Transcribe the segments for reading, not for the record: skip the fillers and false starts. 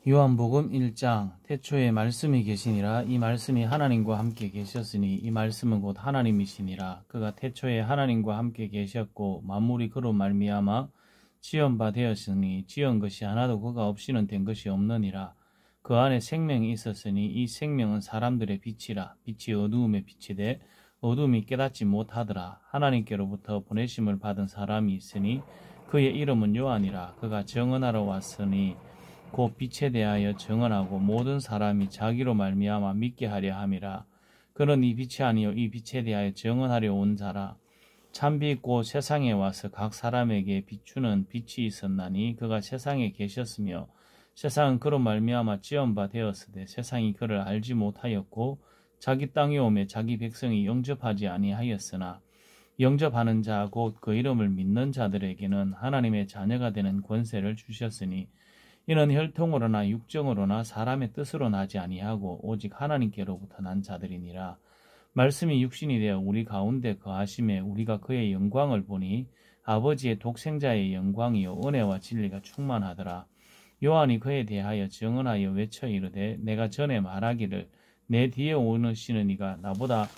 요한복음 1장 태초에 말씀이 계시니라. 이 말씀이 하나님과 함께 계셨으니 이 말씀은 곧 하나님이시니라. 그가 태초에 하나님과 함께 계셨고 만물이 그로 말미암아 지은 바 되었으니 지은 것이 하나도 그가 없이는 된 것이 없느니라. 그 안에 생명이 있었으니 이 생명은 사람들의 빛이라. 빛이 어두움에 비치되 어두움이 깨닫지 못하더라. 하나님께로부터 보내심을 받은 사람이 있으니 그의 이름은 요한이라. 그가 증언하러 왔으니 곧 빛에 대하여 증언하고 모든 사람이 자기로 말미암아 믿게 하려 함이라. 그는 이 빛이 아니요 이 빛에 대하여 증언하려 온 자라. 참빛 곧 세상에 와서 각 사람에게 비추는 빛이 있었나니 그가 세상에 계셨으며 세상은 그로 말미암아 지은 바 되었으되 세상이 그를 알지 못하였고 자기 땅에 오매 자기 백성이 영접하지 아니하였으나 영접하는 자 곧 그 이름을 믿는 자들에게는 하나님의 자녀가 되는 권세를 주셨으니 이는 혈통으로나 육정으로나 사람의 뜻으로 나지 아니하고 오직 하나님께로부터 난 자들이니라. 말씀이 육신이 되어 우리 가운데 거하심에 우리가 그의 영광을 보니 아버지의 독생자의 영광이요 은혜와 진리가 충만하더라. 요한이 그에 대하여 증언하여 외쳐 이르되 내가 전에 말하기를 내 뒤에 오시는 이가 나보다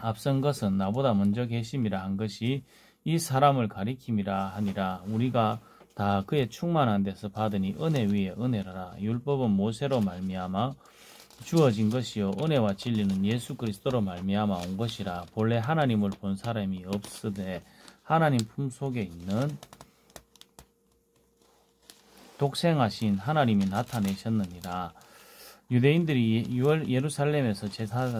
앞선 것은 나보다 먼저 계심이라 한 것이 이 사람을 가리킴이라 하니라. 우리가 다 그의 충만한 데서 받으니 은혜 위에 은혜라. 율법은 모세로 말미암아 주어진 것이요 은혜와 진리는 예수 그리스도로 말미암아 온 것이라. 본래 하나님을 본 사람이 없으되 하나님 품속에 있는 독생하신 하나님이 나타내셨느니라. 유대인들이 예루살렘에서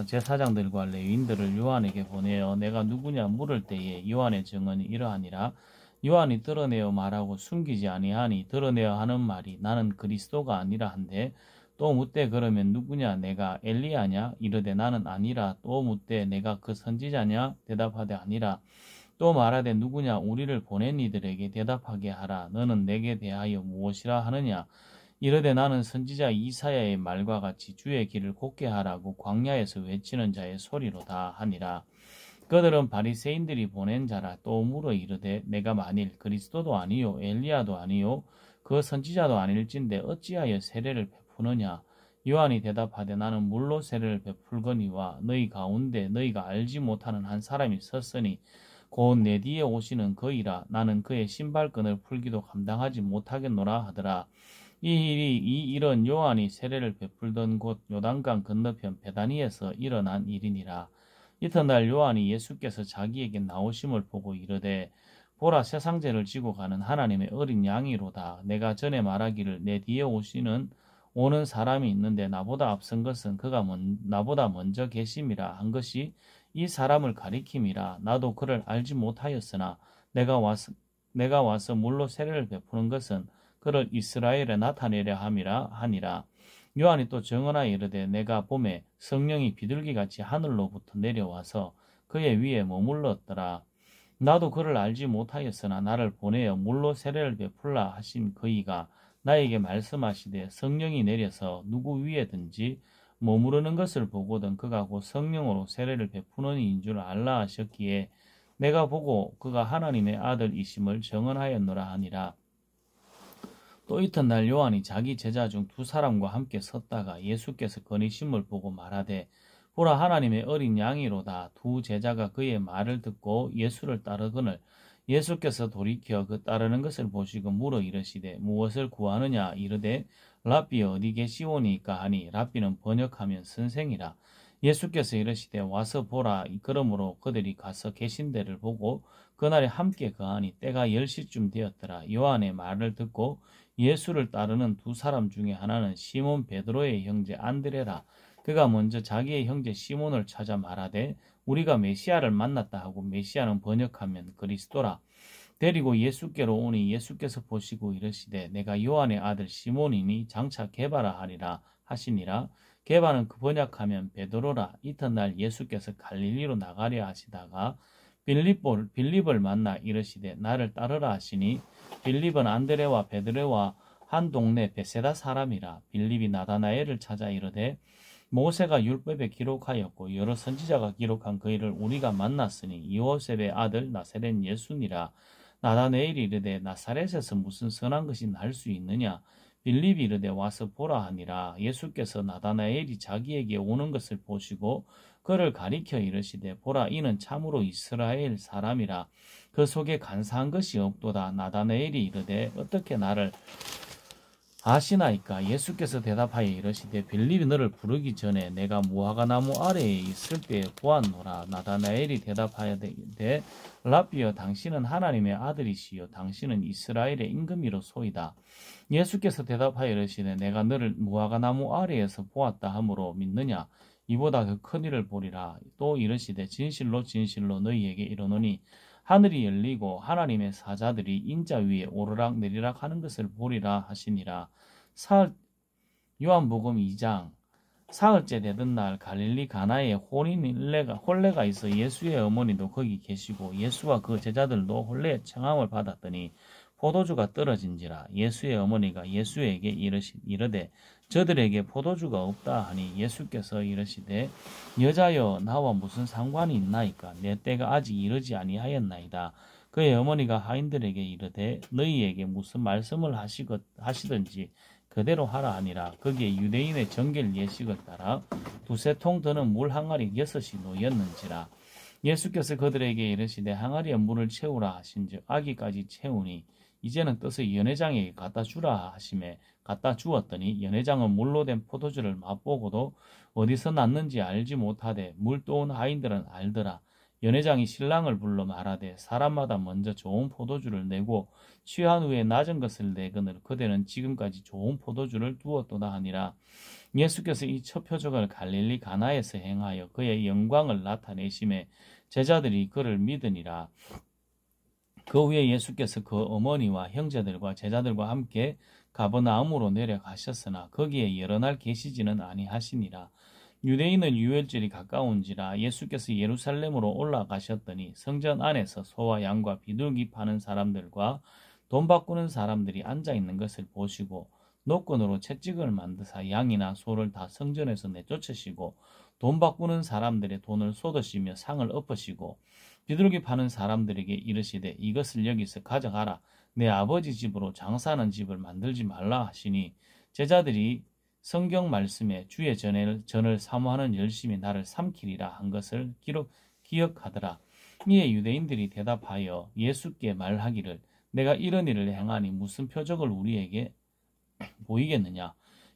제사장들과 레위인들을 요한에게 보내어 내가 누구냐 물을 때에 요한의 증언이 이러하니라. 요한이 드러내어 말하고 숨기지 아니하니 드러내어 하는 말이 나는 그리스도가 아니라 한데 또 묻되 그러면 누구냐 내가 엘리야냐 이르되 나는 아니라. 또 묻되 내가 그 선지자냐 대답하되 아니라. 또 말하되 누구냐 우리를 보낸 이들에게 대답하게 하라. 너는 내게 대하여 무엇이라 하느냐 이르되 나는 선지자 이사야의 말과 같이 주의 길을 곧게 하라고 광야에서 외치는 자의 소리로다 하니라. 그들은 바리새인들이 보낸 자라. 또 물어 이르되 내가 만일 그리스도도 아니요 엘리야도 아니요 그 선지자도 아닐진데 어찌하여 세례를 베푸느냐. 요한이 대답하되 나는 물로 세례를 베풀거니와 너희 가운데 너희가 알지 못하는 한 사람이 섰으니 곧 내 뒤에 오시는 그이라. 나는 그의 신발끈을 풀기도 감당하지 못하겠노라 하더라. 이 일은 요한이 세례를 베풀던 곳 요단강 건너편 베다니에서 일어난 일이니라. 이튿날 요한이 예수께서 자기에게 나오심을 보고 이르되 보라 세상죄를 지고 가는 하나님의 어린 양이로다. 내가 전에 말하기를 내 뒤에 오는 사람이 있는데 나보다 앞선 것은 그가 나보다 먼저 계심이라 한 것이 이 사람을 가리킴이라. 나도 그를 알지 못하였으나 내가 와서 물로 세례를 베푸는 것은 그를 이스라엘에 나타내려 함이라 하니라. 요한이 또 증언하여 이르되 내가 봄에 성령이 비둘기같이 하늘로부터 내려와서 그의 위에 머물렀더라. 나도 그를 알지 못하였으나 나를 보내어 물로 세례를 베풀라 하신 그이가 나에게 말씀하시되 성령이 내려서 누구 위에든지 머무르는 것을 보거든 그가 곧 성령으로 세례를 베푸는 이인 줄 알라 하셨기에 내가 보고 그가 하나님의 아들이심을 증언하였노라 하니라. 또 이튿날 요한이 자기 제자 중 두 사람과 함께 섰다가 예수께서 거니심을 보고 말하되 보라 하나님의 어린 양이로다. 두 제자가 그의 말을 듣고 예수를 따르거늘 예수께서 돌이켜 그 따르는 것을 보시고 물어 이르시되 무엇을 구하느냐 이르되 랍비 어디 계시오니까 하니 랍비는 번역하면 선생이라. 예수께서 이르시되 와서 보라. 그러므로 그들이 가서 계신 데를 보고 그날에 함께 거하니 때가 10시쯤 되었더라. 요한의 말을 듣고 예수를 따르는 두 사람 중에 하나는 시몬 베드로의 형제 안드레라. 그가 먼저 자기의 형제 시몬을 찾아 말하되 우리가 메시아를 만났다 하고 메시아는 번역하면 그리스도라. 데리고 예수께로 오니 예수께서 보시고 이르시되 내가 요한의 아들 시몬이니 장차 게바라 하리라 하시니라. 게바는 그 번역하면 베드로라. 이튿날 예수께서 갈릴리로 나가려 하시다가 빌립을 만나 이르시되 나를 따르라 하시니 빌립은 안드레와 베드로와 한 동네 베세다 사람이라. 빌립이 나다나엘을 찾아 이르되 모세가 율법에 기록하였고 여러 선지자가 기록한 그 일을 우리가 만났으니 요셉의 아들 나사렛 예수니라. 나다나엘이 이르되 나사렛에서 무슨 선한 것이 날 수 있느냐. 빌립이 이르되 와서 보라 하니라. 예수께서 나다나엘이 자기에게 오는 것을 보시고 그를 가리켜 이르시되 보라 이는 참으로 이스라엘 사람이라. 그 속에 간사한 것이 없도다. 나다나엘이 이르되 어떻게 나를 아시나이까? 예수께서 대답하여 이르시되 빌립이 너를 부르기 전에 내가 무화과 나무 아래에 있을 때에 보았노라. 나다나엘이 대답하여되 랍비여 당신은 하나님의 아들이시요 당신은 이스라엘의 임금이로소이다. 예수께서 대답하여 이르시되 내가 너를 무화과 나무 아래에서 보았다 하므로 믿느냐? 이보다 더 큰 일을 보리라. 또 이르시되 진실로 진실로 너희에게 이르노니 하늘이 열리고 하나님의 사자들이 인자 위에 오르락 내리락 하는 것을 보리라 하시니라. 요한복음 2장. 사흘째 되던 날 갈릴리 가나에 혼례가 있어 예수의 어머니도 거기 계시고 예수와 그 제자들도 혼례의 청함을 받았더니 포도주가 떨어진지라. 예수의 어머니가 예수에게 이르되 저들에게 포도주가 없다 하니 예수께서 이르시되 여자여 나와 무슨 상관이 있나이까? 내 때가 아직 이르지 아니하였나이다. 그의 어머니가 하인들에게 이르되 너희에게 무슨 말씀을 하시든지 그대로 하라 하니라. 거기에 유대인의 정결 예식을 따라 두세 통 드는 물 항아리 6이 놓였는지라. 예수께서 그들에게 이르시되 항아리에 물을 채우라 하신즉 아기까지 채우니 이제는 떠서 연회장에게 갖다 주라 하시매 갖다 주었더니 연회장은 물로 된 포도주를 맛보고도 어디서 났는지 알지 못하되 물 떠온 하인들은 알더라. 연회장이 신랑을 불러 말하되 사람마다 먼저 좋은 포도주를 내고 취한 후에 낮은 것을 내거늘 그대는 지금까지 좋은 포도주를 두었도다 하니라. 예수께서 이 첫 표적을 갈릴리 가나에서 행하여 그의 영광을 나타내심에 제자들이 그를 믿으니라. 그 후에 예수께서 그 어머니와 형제들과 제자들과 함께 가버나움으로 내려가셨으나 거기에 여러 날 계시지는 아니하시니라. 유대인은 유월절이 가까운지라 예수께서 예루살렘으로 올라가셨더니 성전 안에서 소와 양과 비둘기 파는 사람들과 돈 바꾸는 사람들이 앉아있는 것을 보시고 노끈으로 채찍을 만드사 양이나 소를 다 성전에서 내쫓으시고 돈 바꾸는 사람들의 돈을 쏟으시며 상을 엎으시고 비둘기 파는 사람들에게 이르시되 이것을 여기서 가져가라. 내 아버지 집으로 장사하는 집을 만들지 말라 하시니 제자들이 성경 말씀에 주의 전을 사모하는 열심히 나를 삼키리라 한 것을 기억하더라. 이에 유대인들이 대답하여 예수께 말하기를 내가 이런 일을 행하니 무슨 표적을 우리에게 보이겠느냐?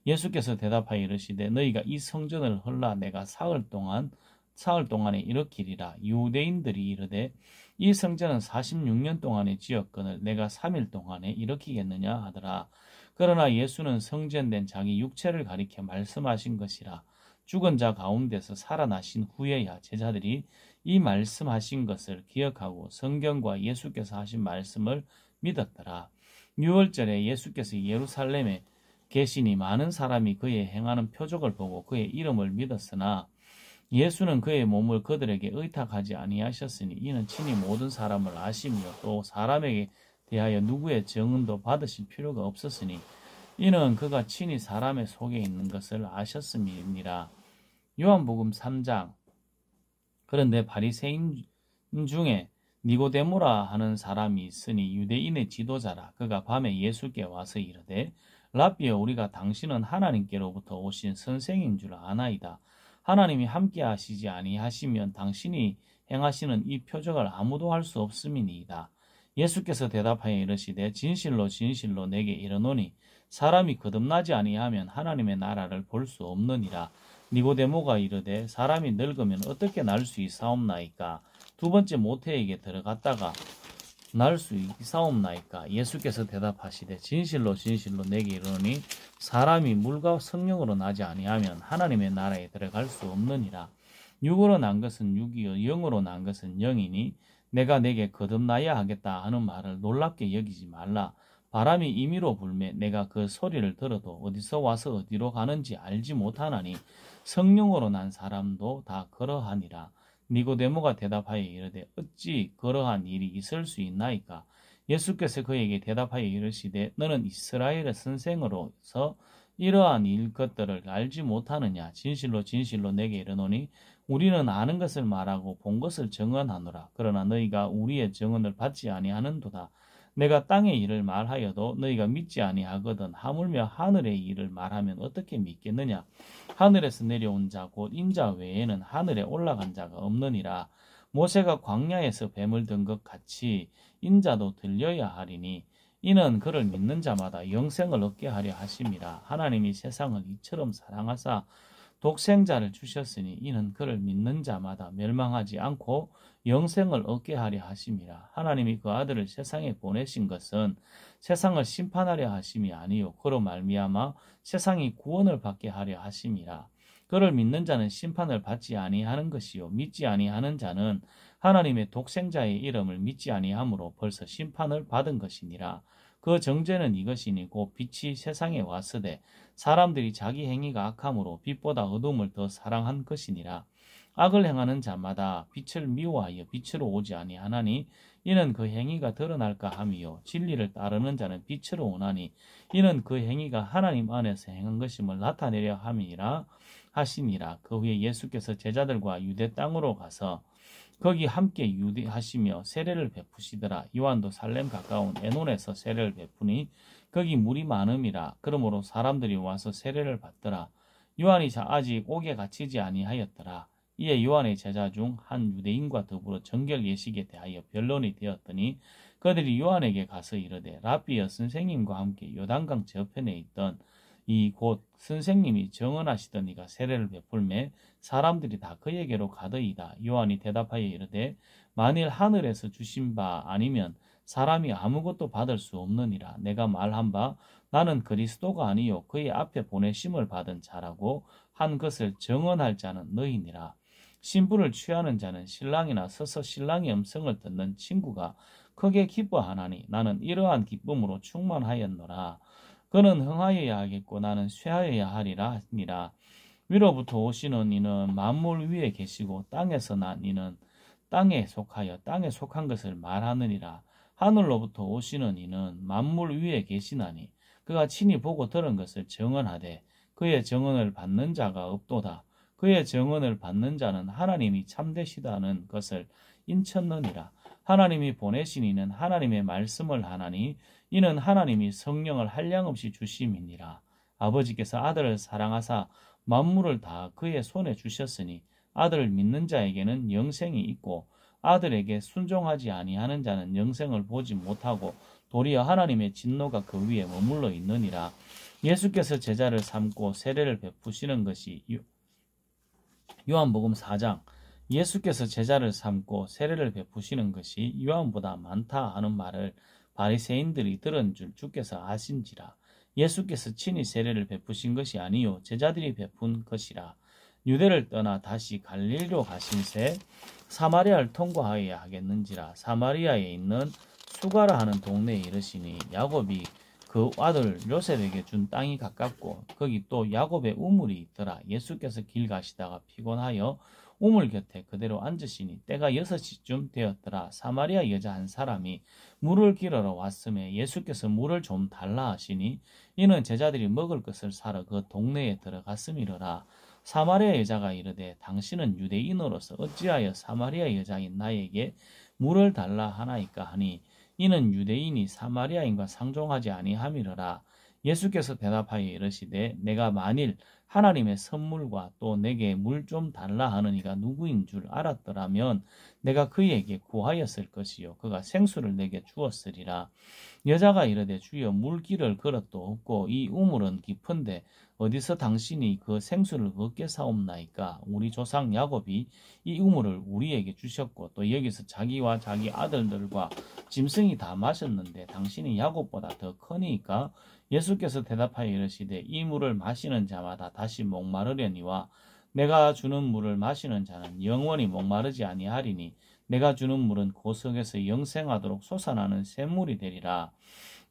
예수께서 대답하여 이르시되 너희가 이 성전을 헐라 내가 사흘 동안에 일으키리라. 유대인들이 이르되 이 성전은 46년 동안에 지었거늘 내가 3일 동안에 일으키겠느냐 하더라. 그러나 예수는 성전된 자기 육체를 가리켜 말씀하신 것이라. 죽은 자 가운데서 살아나신 후에야 제자들이 이 말씀하신 것을 기억하고 성경과 예수께서 하신 말씀을 믿었더라. 유월절에 예수께서 예루살렘에 계시니 많은 사람이 그의 행하는 표적을 보고 그의 이름을 믿었으나 예수는 그의 몸을 그들에게 의탁하지 아니하셨으니 이는 친히 모든 사람을 아시며 또 사람에게 대하여 누구의 증언도 받으실 필요가 없었으니 이는 그가 친히 사람의 속에 있는 것을 아셨음이니라. 요한복음 3장. 그런데 바리새인 중에 니고데모라 하는 사람이 있으니 유대인의 지도자라. 그가 밤에 예수께 와서 이르되 랍비여 우리가 당신은 하나님께로부터 오신 선생인 줄 아나이다. 하나님이 함께 하시지 아니하시면 당신이 행하시는 이 표적을 아무도 할 수 없음이니이다. 예수께서 대답하여 이르시되 진실로 진실로 내게 이르노니 사람이 거듭나지 아니하면 하나님의 나라를 볼 수 없느니라. 니고데모가 이르되 사람이 늙으면 어떻게 날 수 있사옵나이까? 두 번째 모태에게 들어갔다가 날 수 있사옵나이까? 예수께서 대답하시되 진실로 진실로 내게 이르노니 사람이 물과 성령으로 나지 아니하면 하나님의 나라에 들어갈 수 없느니라. 육으로 난 것은 육이요 영으로 난 것은 영이니 내가 내게 거듭나야 하겠다 하는 말을 놀랍게 여기지 말라. 바람이 임의로 불매 내가 그 소리를 들어도 어디서 와서 어디로 가는지 알지 못하나니 성령으로 난 사람도 다 그러하니라. 니고데모가 대답하여 이르되 어찌 그러한 일이 있을 수 있나이까? 예수께서 그에게 대답하여 이르시되 너는 이스라엘의 선생으로서 이러한 것들을 알지 못하느냐? 진실로 진실로 내게 이르노니 우리는 아는 것을 말하고 본 것을 증언하노라. 그러나 너희가 우리의 증언을 받지 아니하는도다. 내가 땅의 일을 말하여도 너희가 믿지 아니하거든 하물며 하늘의 일을 말하면 어떻게 믿겠느냐. 하늘에서 내려온 자 곧 인자 외에는 하늘에 올라간 자가 없느니라. 모세가 광야에서 뱀을 든 것 같이 인자도 들려야 하리니 이는 그를 믿는 자마다 영생을 얻게 하려 하심이라. 하나님이 세상을 이처럼 사랑하사 독생자를 주셨으니 이는 그를 믿는 자마다 멸망하지 않고 영생을 얻게 하려 하심이라. 하나님이 그 아들을 세상에 보내신 것은 세상을 심판하려 하심이 아니요 그로 말미암아 세상이 구원을 받게 하려 하심이라. 그를 믿는 자는 심판을 받지 아니하는 것이요 믿지 아니하는 자는 하나님의 독생자의 이름을 믿지 아니하므로 벌써 심판을 받은 것이니라. 그 정죄는 이것이니 곧 빛이 세상에 왔으되 사람들이 자기 행위가 악함으로 빛보다 어둠을 더 사랑한 것이니라. 악을 행하는 자마다 빛을 미워하여 빛으로 오지 아니하나니 이는 그 행위가 드러날까 함이요 진리를 따르는 자는 빛으로 오나니 이는 그 행위가 하나님 안에서 행한 것임을 나타내려 함이라 하시니라. 그 후에 예수께서 제자들과 유대 땅으로 가서 거기 함께 유대하시며 세례를 베푸시더라. 요한도 살렘 가까운 에논에서 세례를 베푸니 거기 물이 많음이라. 그러므로 사람들이 와서 세례를 받더라. 요한이 아직 옥에 갇히지 아니하였더라. 이에 요한의 제자 중 한 유대인과 더불어 정결 예식에 대하여 변론이 되었더니 그들이 요한에게 가서 이르되 랍비여 선생님과 함께 요단강 저편에 있던 이 곧 선생님이 정언하시던 이가 세례를 베풀매 사람들이 다 그에게로 가더이다. 요한이 대답하여 이르되 만일 하늘에서 주신 바 아니면 사람이 아무것도 받을 수 없느니라. 내가 말한 바 나는 그리스도가 아니요 그의 앞에 보내심을 받은 자라고 한 것을 정언할 자는 너희니라. 신부를 취하는 자는 신랑이나 서서 신랑의 음성을 듣는 친구가 크게 기뻐하나니 나는 이러한 기쁨으로 충만하였노라. 그는 흥하여야 하겠고 나는 쇠하여야 하리라 하니라. 위로부터 오시는 이는 만물 위에 계시고 땅에서 난 이는 땅에 속하여 땅에 속한 것을 말하느니라. 하늘로부터 오시는 이는 만물 위에 계시나니 그가 친히 보고 들은 것을 정언하되 그의 정언을 받는 자가 없도다. 그의 정언을 받는 자는 하나님이 참되시다는 것을 인쳤느니라. 하나님이 보내신 이는 하나님의 말씀을 하나니 이는 하나님이 성령을 한량없이 주심이니라. 아버지께서 아들을 사랑하사 만물을 다 그의 손에 주셨으니 아들을 믿는 자에게는 영생이 있고 아들에게 순종하지 아니하는 자는 영생을 보지 못하고 도리어 하나님의 진노가 그 위에 머물러 있느니라. 예수께서 제자를 삼고 세례를 베푸시는 것이 요한복음 4장 예수께서 제자를 삼고 세례를 베푸시는 것이 요한보다 많다 하는 말을 바리새인들이 들은 줄 주께서 아신지라. 예수께서 친히 세례를 베푸신 것이 아니요 제자들이 베푼 것이라. 유대를 떠나 다시 갈릴리로 가신새 사마리아를 통과하여야 하겠는지라. 사마리아에 있는 수가라 하는 동네에 이르시니 야곱이 그 아들 요셉에게 준 땅이 가깝고 거기 또 야곱의 우물이 있더라. 예수께서 길 가시다가 피곤하여 우물 곁에 그대로 앉으시니 때가 6시쯤 되었더라. 사마리아 여자 한 사람이 물을 길어러 왔음에 예수께서 물을 좀 달라 하시니 이는 제자들이 먹을 것을 사러 그 동네에 들어갔음이러라. 사마리아 여자가 이르되 당신은 유대인으로서 어찌하여 사마리아 여자인 나에게 물을 달라 하나이까 하니 이는 유대인이 사마리아인과 상종하지 아니함이러라. 예수께서 대답하여 이르시되 내가 만일 하나님의 선물과 또 내게 물 좀 달라 하는 이가 누구인 줄 알았더라면 내가 그에게 구하였을 것이요 그가 생수를 내게 주었으리라. 여자가 이르되 주여 물 길을 그릇도 없고 이 우물은 깊은데 어디서 당신이 그 생수를 얻게 사옵나이까. 우리 조상 야곱이 이 우물을 우리에게 주셨고 또 여기서 자기와 자기 아들들과 짐승이 다 마셨는데 당신이 야곱보다 더 크니까. 예수께서 대답하여 이르시되 이 물을 마시는 자마다 다시 목마르려니와 내가 주는 물을 마시는 자는 영원히 목마르지 아니하리니 내가 주는 물은 고석에서 영생하도록 솟아나는 샘물이 되리라.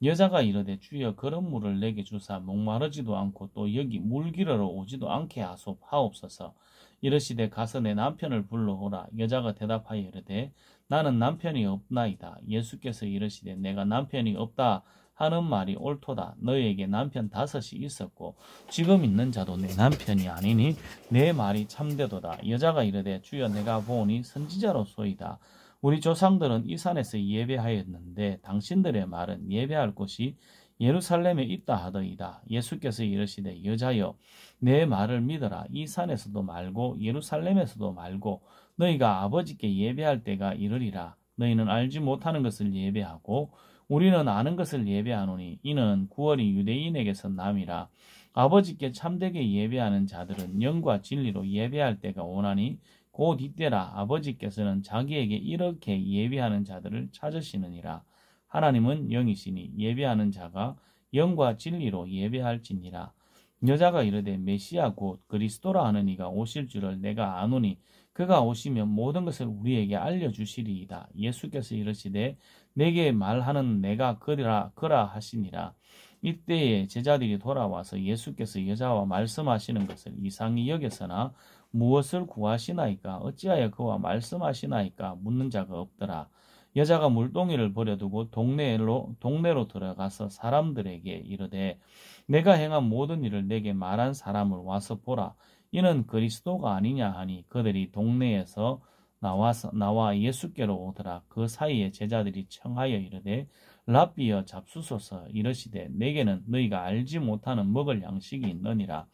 여자가 이르되 주여 그런 물을 내게 주사 목마르지도 않고 또 여기 물 길으러 오지도 않게 하옵소서. 이르시되 가서 내 남편을 불러오라. 여자가 대답하여 이르되 나는 남편이 없나이다. 예수께서 이르시되 내가 남편이 없다 하는 말이 옳도다. 너희에게 남편 5이 있었고 지금 있는 자도 내 남편이 아니니 내 말이 참되도다. 여자가 이르되 주여 내가 보니 선지자로소이다. 우리 조상들은 이 산에서 예배하였는데 당신들의 말은 예배할 곳이 예루살렘에 있다 하더이다. 예수께서 이르시되 여자여 내 말을 믿어라. 이 산에서도 말고 예루살렘에서도 말고 너희가 아버지께 예배할 때가 이르리라. 너희는 알지 못하는 것을 예배하고 우리는 아는 것을 예배하노니 이는 구원이 유대인에게서 남이라. 아버지께 참되게 예배하는 자들은 영과 진리로 예배할 때가 오나니 곧 이때라. 아버지께서는 자기에게 이렇게 예배하는 자들을 찾으시느니라. 하나님은 영이시니 예배하는 자가 영과 진리로 예배할지니라. 여자가 이르되 메시아 곧 그리스도라 하는 이가 오실 줄을 내가 아노니 그가 오시면 모든 것을 우리에게 알려주시리이다. 예수께서 이르시되 내게 말하는 내가 그라 하시니라. 이때에 제자들이 돌아와서 예수께서 여자와 말씀하시는 것을 이상히 여겨서나 무엇을 구하시나이까 어찌하여 그와 말씀하시나이까 묻는 자가 없더라. 여자가 물동이를 버려두고 동네로 들어가서 사람들에게 이르되 내가 행한 모든 일을 내게 말한 사람을 와서 보라. 이는 그리스도가 아니냐 하니 그들이 동네에서 나와 예수께로 오더라. 그 사이에 제자들이 청하여 이르되 랍비여 잡수소서. 이르시되 내게는 너희가 알지 못하는 먹을 양식이 있느니라.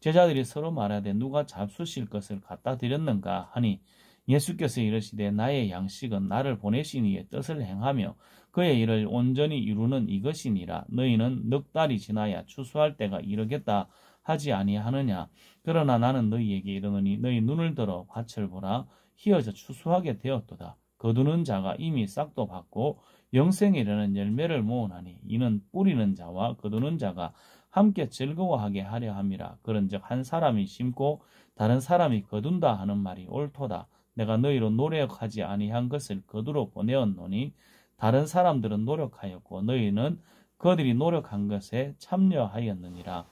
제자들이 서로 말하되 누가 잡수실 것을 갖다 드렸는가 하니 예수께서 이르시되 나의 양식은 나를 보내신 이의 뜻을 행하며 그의 일을 온전히 이루는 이것이니라. 너희는 넉 달이 지나야 추수할 때가 이르겠다 하지 아니하느냐. 그러나 나는 너희에게 이르노니 너희 눈을 들어 밭을 보라. 희어져 추수하게 되었도다. 거두는 자가 이미 싹도 받고 영생에 이르는 열매를 모으나니 이는 뿌리는 자와 거두는 자가 함께 즐거워하게 하려 함이라. 그런즉 한 사람이 심고 다른 사람이 거둔다 하는 말이 옳도다. 내가 너희로 노력하지 아니한 것을 거두러 보내었노니 다른 사람들은 노력하였고 너희는 그들이 노력한 것에 참여하였느니라.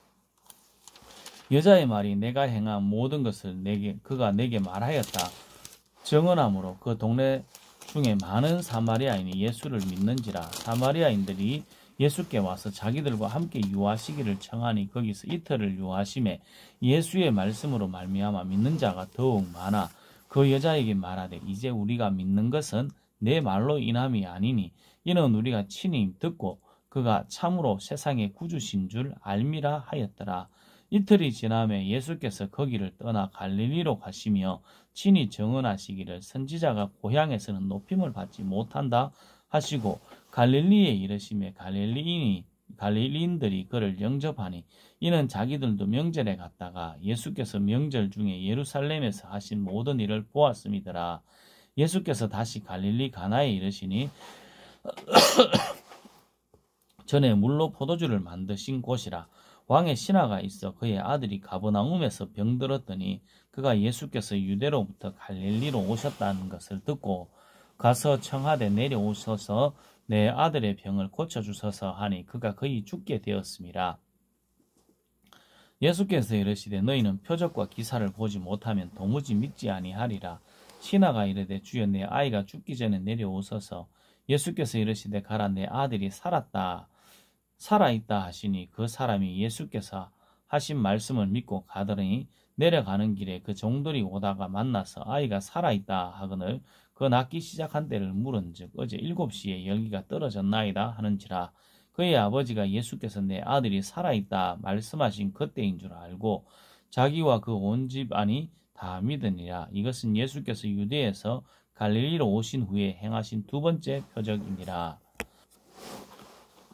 여자의 말이 내가 행한 모든 것을 그가 내게 말하였다 정언하므로 그 동네 중에 많은 사마리아인이 예수를 믿는지라. 사마리아인들이 예수께 와서 자기들과 함께 유하시기를 청하니 거기서 이틀을 유하심에 예수의 말씀으로 말미암아 믿는 자가 더욱 많아. 그 여자에게 말하되 이제 우리가 믿는 것은 내 말로 인함이 아니니 이는 우리가 친히 듣고 그가 참으로 세상의 구주신 줄 알미라 하였더라. 이틀이 지나매 예수께서 거기를 떠나 갈릴리로 가시며 친히 정언하시기를 선지자가 고향에서는 높임을 받지 못한다 하시고 갈릴리에 이르시매 갈릴리인들이 그를 영접하니 이는 자기들도 명절에 갔다가 예수께서 명절 중에 예루살렘에서 하신 모든 일을 보았음이더라. 예수께서 다시 갈릴리 가나에 이르시니 전에 물로 포도주를 만드신 곳이라. 왕의 신하가 있어 그의 아들이 가버나움에서 병들었더니 그가 예수께서 유대로부터 갈릴리로 오셨다는 것을 듣고 가서 청하되 내려오셔서 내 아들의 병을 고쳐주소서 하니 그가 거의 죽게 되었음이라. 예수께서 이르시되 너희는 표적과 기사를 보지 못하면 도무지 믿지 아니하리라. 신하가 이르되 주여 내 아이가 죽기 전에 내려오소서. 예수께서 이르시되 가라 내 아들이 살아있다 하시니 그 사람이 예수께서 하신 말씀을 믿고 가더니 내려가는 길에 그 종들이 오다가 만나서 아이가 살아있다 하거늘 그 낫기 시작한 때를 물은즉 어제 7시에 열기가 떨어졌나이다 하는지라. 그의 아버지가 예수께서 내 아들이 살아있다 말씀하신 그때인 줄 알고 자기와 그 온 집안이 다 믿으니라. 이것은 예수께서 유대에서 갈릴리로 오신 후에 행하신 두 번째 표적이니라.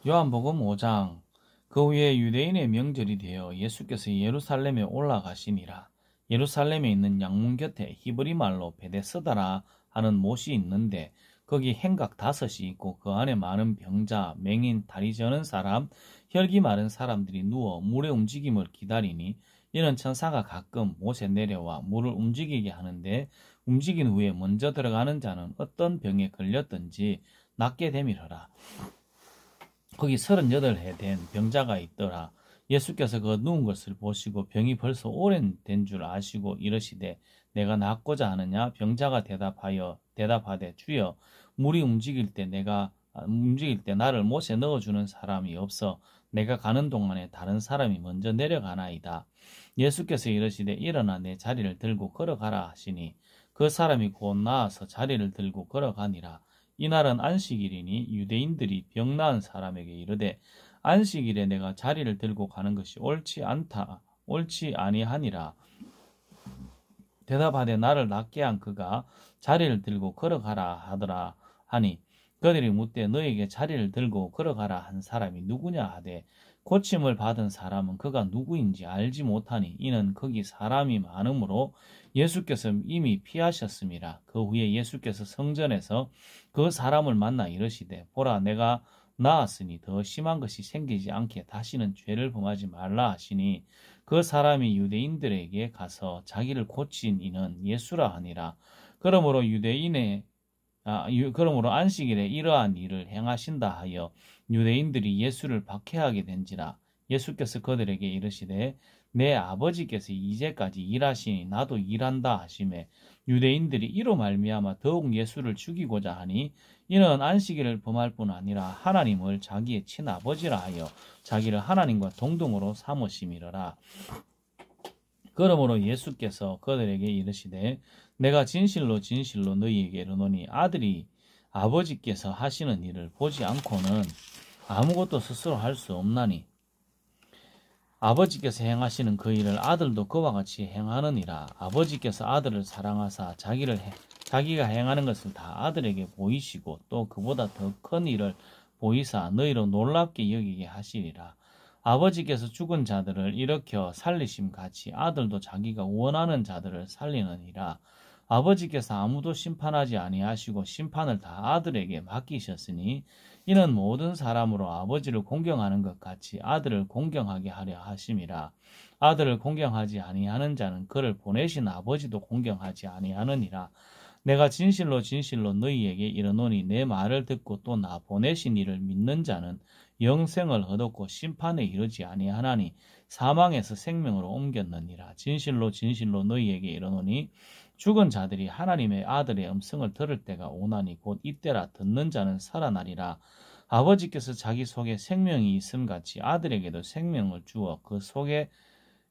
요한복음 5장. 그 후에 유대인의 명절이 되어 예수께서 예루살렘에 올라가시니라. 예루살렘에 있는 양문 곁에 히브리 말로 베데스다라 하는 못이 있는데 거기 행각 5이 있고 그 안에 많은 병자, 맹인, 다리 저는 사람, 혈기 마른 사람들이 누워 물의 움직임을 기다리니 이는 천사가 가끔 못에 내려와 물을 움직이게 하는데 움직인 후에 먼저 들어가는 자는 어떤 병에 걸렸든지 낫게 되밀어라. 거기 38해 된 병자가 있더라. 예수께서 그 누운 것을 보시고 병이 벌써 오랜된 줄 아시고 이르시되 내가 낫고자 하느냐? 병자가 대답하되 주여 물이 움직일 때 나를 못에 넣어주는 사람이 없어 내가 가는 동안에 다른 사람이 먼저 내려가나이다. 예수께서 이르시되 일어나 내 자리를 들고 걸어가라 하시니 그 사람이 곧 나아서 자리를 들고 걸어가니라. 이날은 안식일이니 유대인들이 병 나은 사람에게 이르되 안식일에 내가 자리를 들고 가는 것이 옳지 아니하니라. 대답하되 나를 낫게 한 그가 자리를 들고 걸어가라 하더라 하니 그들이 묻되 너에게 자리를 들고 걸어가라 한 사람이 누구냐 하되 고침을 받은 사람은 그가 누구인지 알지 못하니 이는 거기 사람이 많으므로 예수께서 이미 피하셨음이라. 그 후에 예수께서 성전에서 그 사람을 만나 이르시되 보라 내가 나았으니 더 심한 것이 생기지 않게 다시는 죄를 범하지 말라 하시니 그 사람이 유대인들에게 가서 자기를 고친 이는 예수라 하니라. 그러므로 그러므로 안식일에 이러한 일을 행하신다 하여 유대인들이 예수를 박해하게 된지라. 예수께서 그들에게 이르시되 내 아버지께서 이제까지 일하시니 나도 일한다 하시매 유대인들이 이로 말미암아 더욱 예수를 죽이고자 하니 이는 안식일을 범할 뿐 아니라 하나님을 자기의 친아버지라 하여 자기를 하나님과 동등으로 삼으심이러라. 그러므로 예수께서 그들에게 이르시되 내가 진실로 진실로 너희에게 이르노니 아들이 아버지께서 하시는 일을 보지 않고는 아무것도 스스로 할 수 없나니 아버지께서 행하시는 그 일을 아들도 그와 같이 행하느니라. 아버지께서 아들을 사랑하사 자기가 행하는 것을 다 아들에게 보이시고 또 그보다 더 큰 일을 보이사 너희로 놀랍게 여기게 하시리라. 아버지께서 죽은 자들을 일으켜 살리심 같이 아들도 자기가 원하는 자들을 살리느니라. 아버지께서 아무도 심판하지 아니하시고 심판을 다 아들에게 맡기셨으니 이는 모든 사람으로 아버지를 공경하는 것 같이 아들을 공경하게 하려 하심이라. 아들을 공경하지 아니하는 자는 그를 보내신 아버지도 공경하지 아니하느니라. 내가 진실로 진실로 너희에게 이르노니 내 말을 듣고 또 나 보내신 이를 믿는 자는 영생을 얻었고 심판에 이르지 아니하나니 사망에서 생명으로 옮겼느니라. 진실로 진실로 너희에게 이르노니 죽은 자들이 하나님의 아들의 음성을 들을 때가 오나니 곧 이때라. 듣는 자는 살아나리라. 아버지께서 자기 속에 생명이 있음같이 아들에게도 생명을 주어 그 속에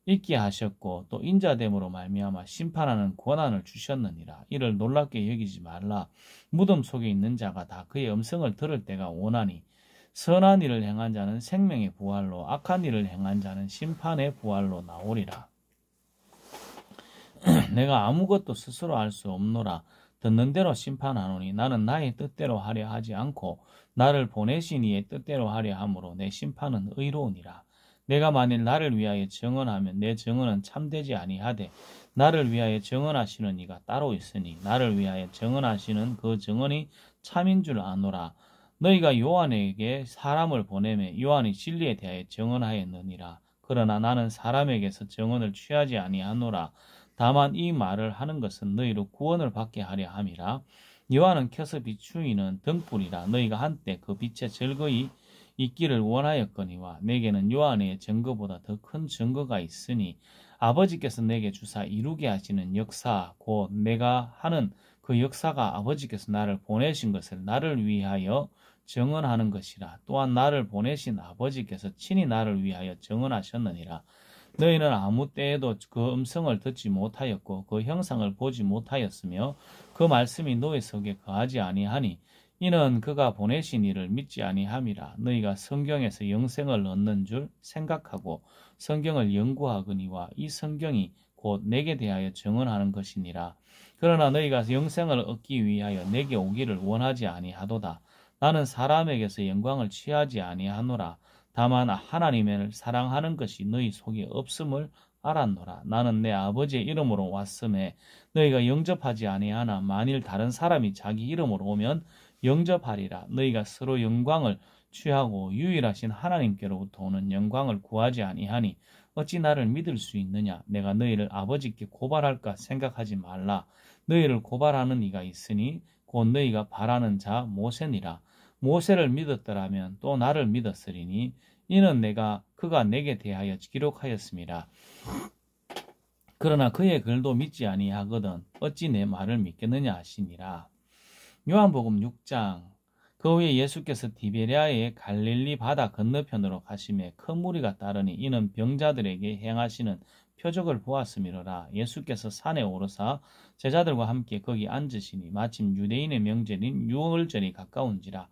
있게 하셨고 또 인자됨으로 말미암아 심판하는 권한을 주셨느니라. 이를 놀랍게 여기지 말라. 무덤 속에 있는 자가 다 그의 음성을 들을 때가 오나니 선한 일을 행한 자는 생명의 부활로 악한 일을 행한 자는 심판의 부활로 나오리라. 내가 아무것도 스스로 할 수 없노라. 듣는 대로 심판하노니 나는 나의 뜻대로 하려 하지 않고 나를 보내신 이의 뜻대로 하려 함으로 내 심판은 의로우니라. 내가 만일 나를 위하여 증언하면 내 증언은 참되지 아니하되 나를 위하여 증언하시는 이가 따로 있으니 나를 위하여 증언하시는 그 증언이 참인 줄 아노라. 너희가 요한에게 사람을 보내매 요한이 진리에 대하여 증언하였느니라. 그러나 나는 사람에게서 증언을 취하지 아니하노라. 다만 이 말을 하는 것은 너희로 구원을 받게 하려 함이라. 요한은 켜서 비추이는 등불이라. 너희가 한때 그 빛에 즐거이 있기를 원하였거니와 내게는 요한의 증거보다 더 큰 증거가 있으니 아버지께서 내게 주사 이루게 하시는 역사 곧 내가 하는 그 역사가 아버지께서 나를 보내신 것을 나를 위하여 증언하는 것이라. 또한 나를 보내신 아버지께서 친히 나를 위하여 증언하셨느니라. 너희는 아무 때에도 그 음성을 듣지 못하였고 그 형상을 보지 못하였으며 그 말씀이 너희 속에 거하지 아니하니 이는 그가 보내신 이를 믿지 아니함이라. 너희가 성경에서 영생을 얻는 줄 생각하고 성경을 연구하거니와 이 성경이 곧 내게 대하여 증언하는 것이니라. 그러나 너희가 영생을 얻기 위하여 내게 오기를 원하지 아니하도다. 나는 사람에게서 영광을 취하지 아니하노라. 다만 하나님을 사랑하는 것이 너희 속에 없음을 알았노라. 나는 내 아버지의 이름으로 왔음에 너희가 영접하지 아니하나 만일 다른 사람이 자기 이름으로 오면 영접하리라. 너희가 서로 영광을 취하고 유일하신 하나님께로부터 오는 영광을 구하지 아니하니 어찌 나를 믿을 수 있느냐. 내가 너희를 아버지께 고발할까 생각하지 말라. 너희를 고발하는 이가 있으니 곧 너희가 바라는 자 모세니라. 모세를 믿었더라면 또 나를 믿었으리니 이는 그가 내게 대하여 기록하였음이라. 그러나 그의 글도 믿지 아니하거든 어찌 내 말을 믿겠느냐 하시니라. 요한복음 6장. 그 후에 예수께서 디베랴의 갈릴리 바다 건너편으로 가시매 큰 무리가 따르니 이는 병자들에게 행하시는 표적을 보았음이로라. 예수께서 산에 오르사 제자들과 함께 거기 앉으시니 마침 유대인의 명절인 유월절이 가까운지라.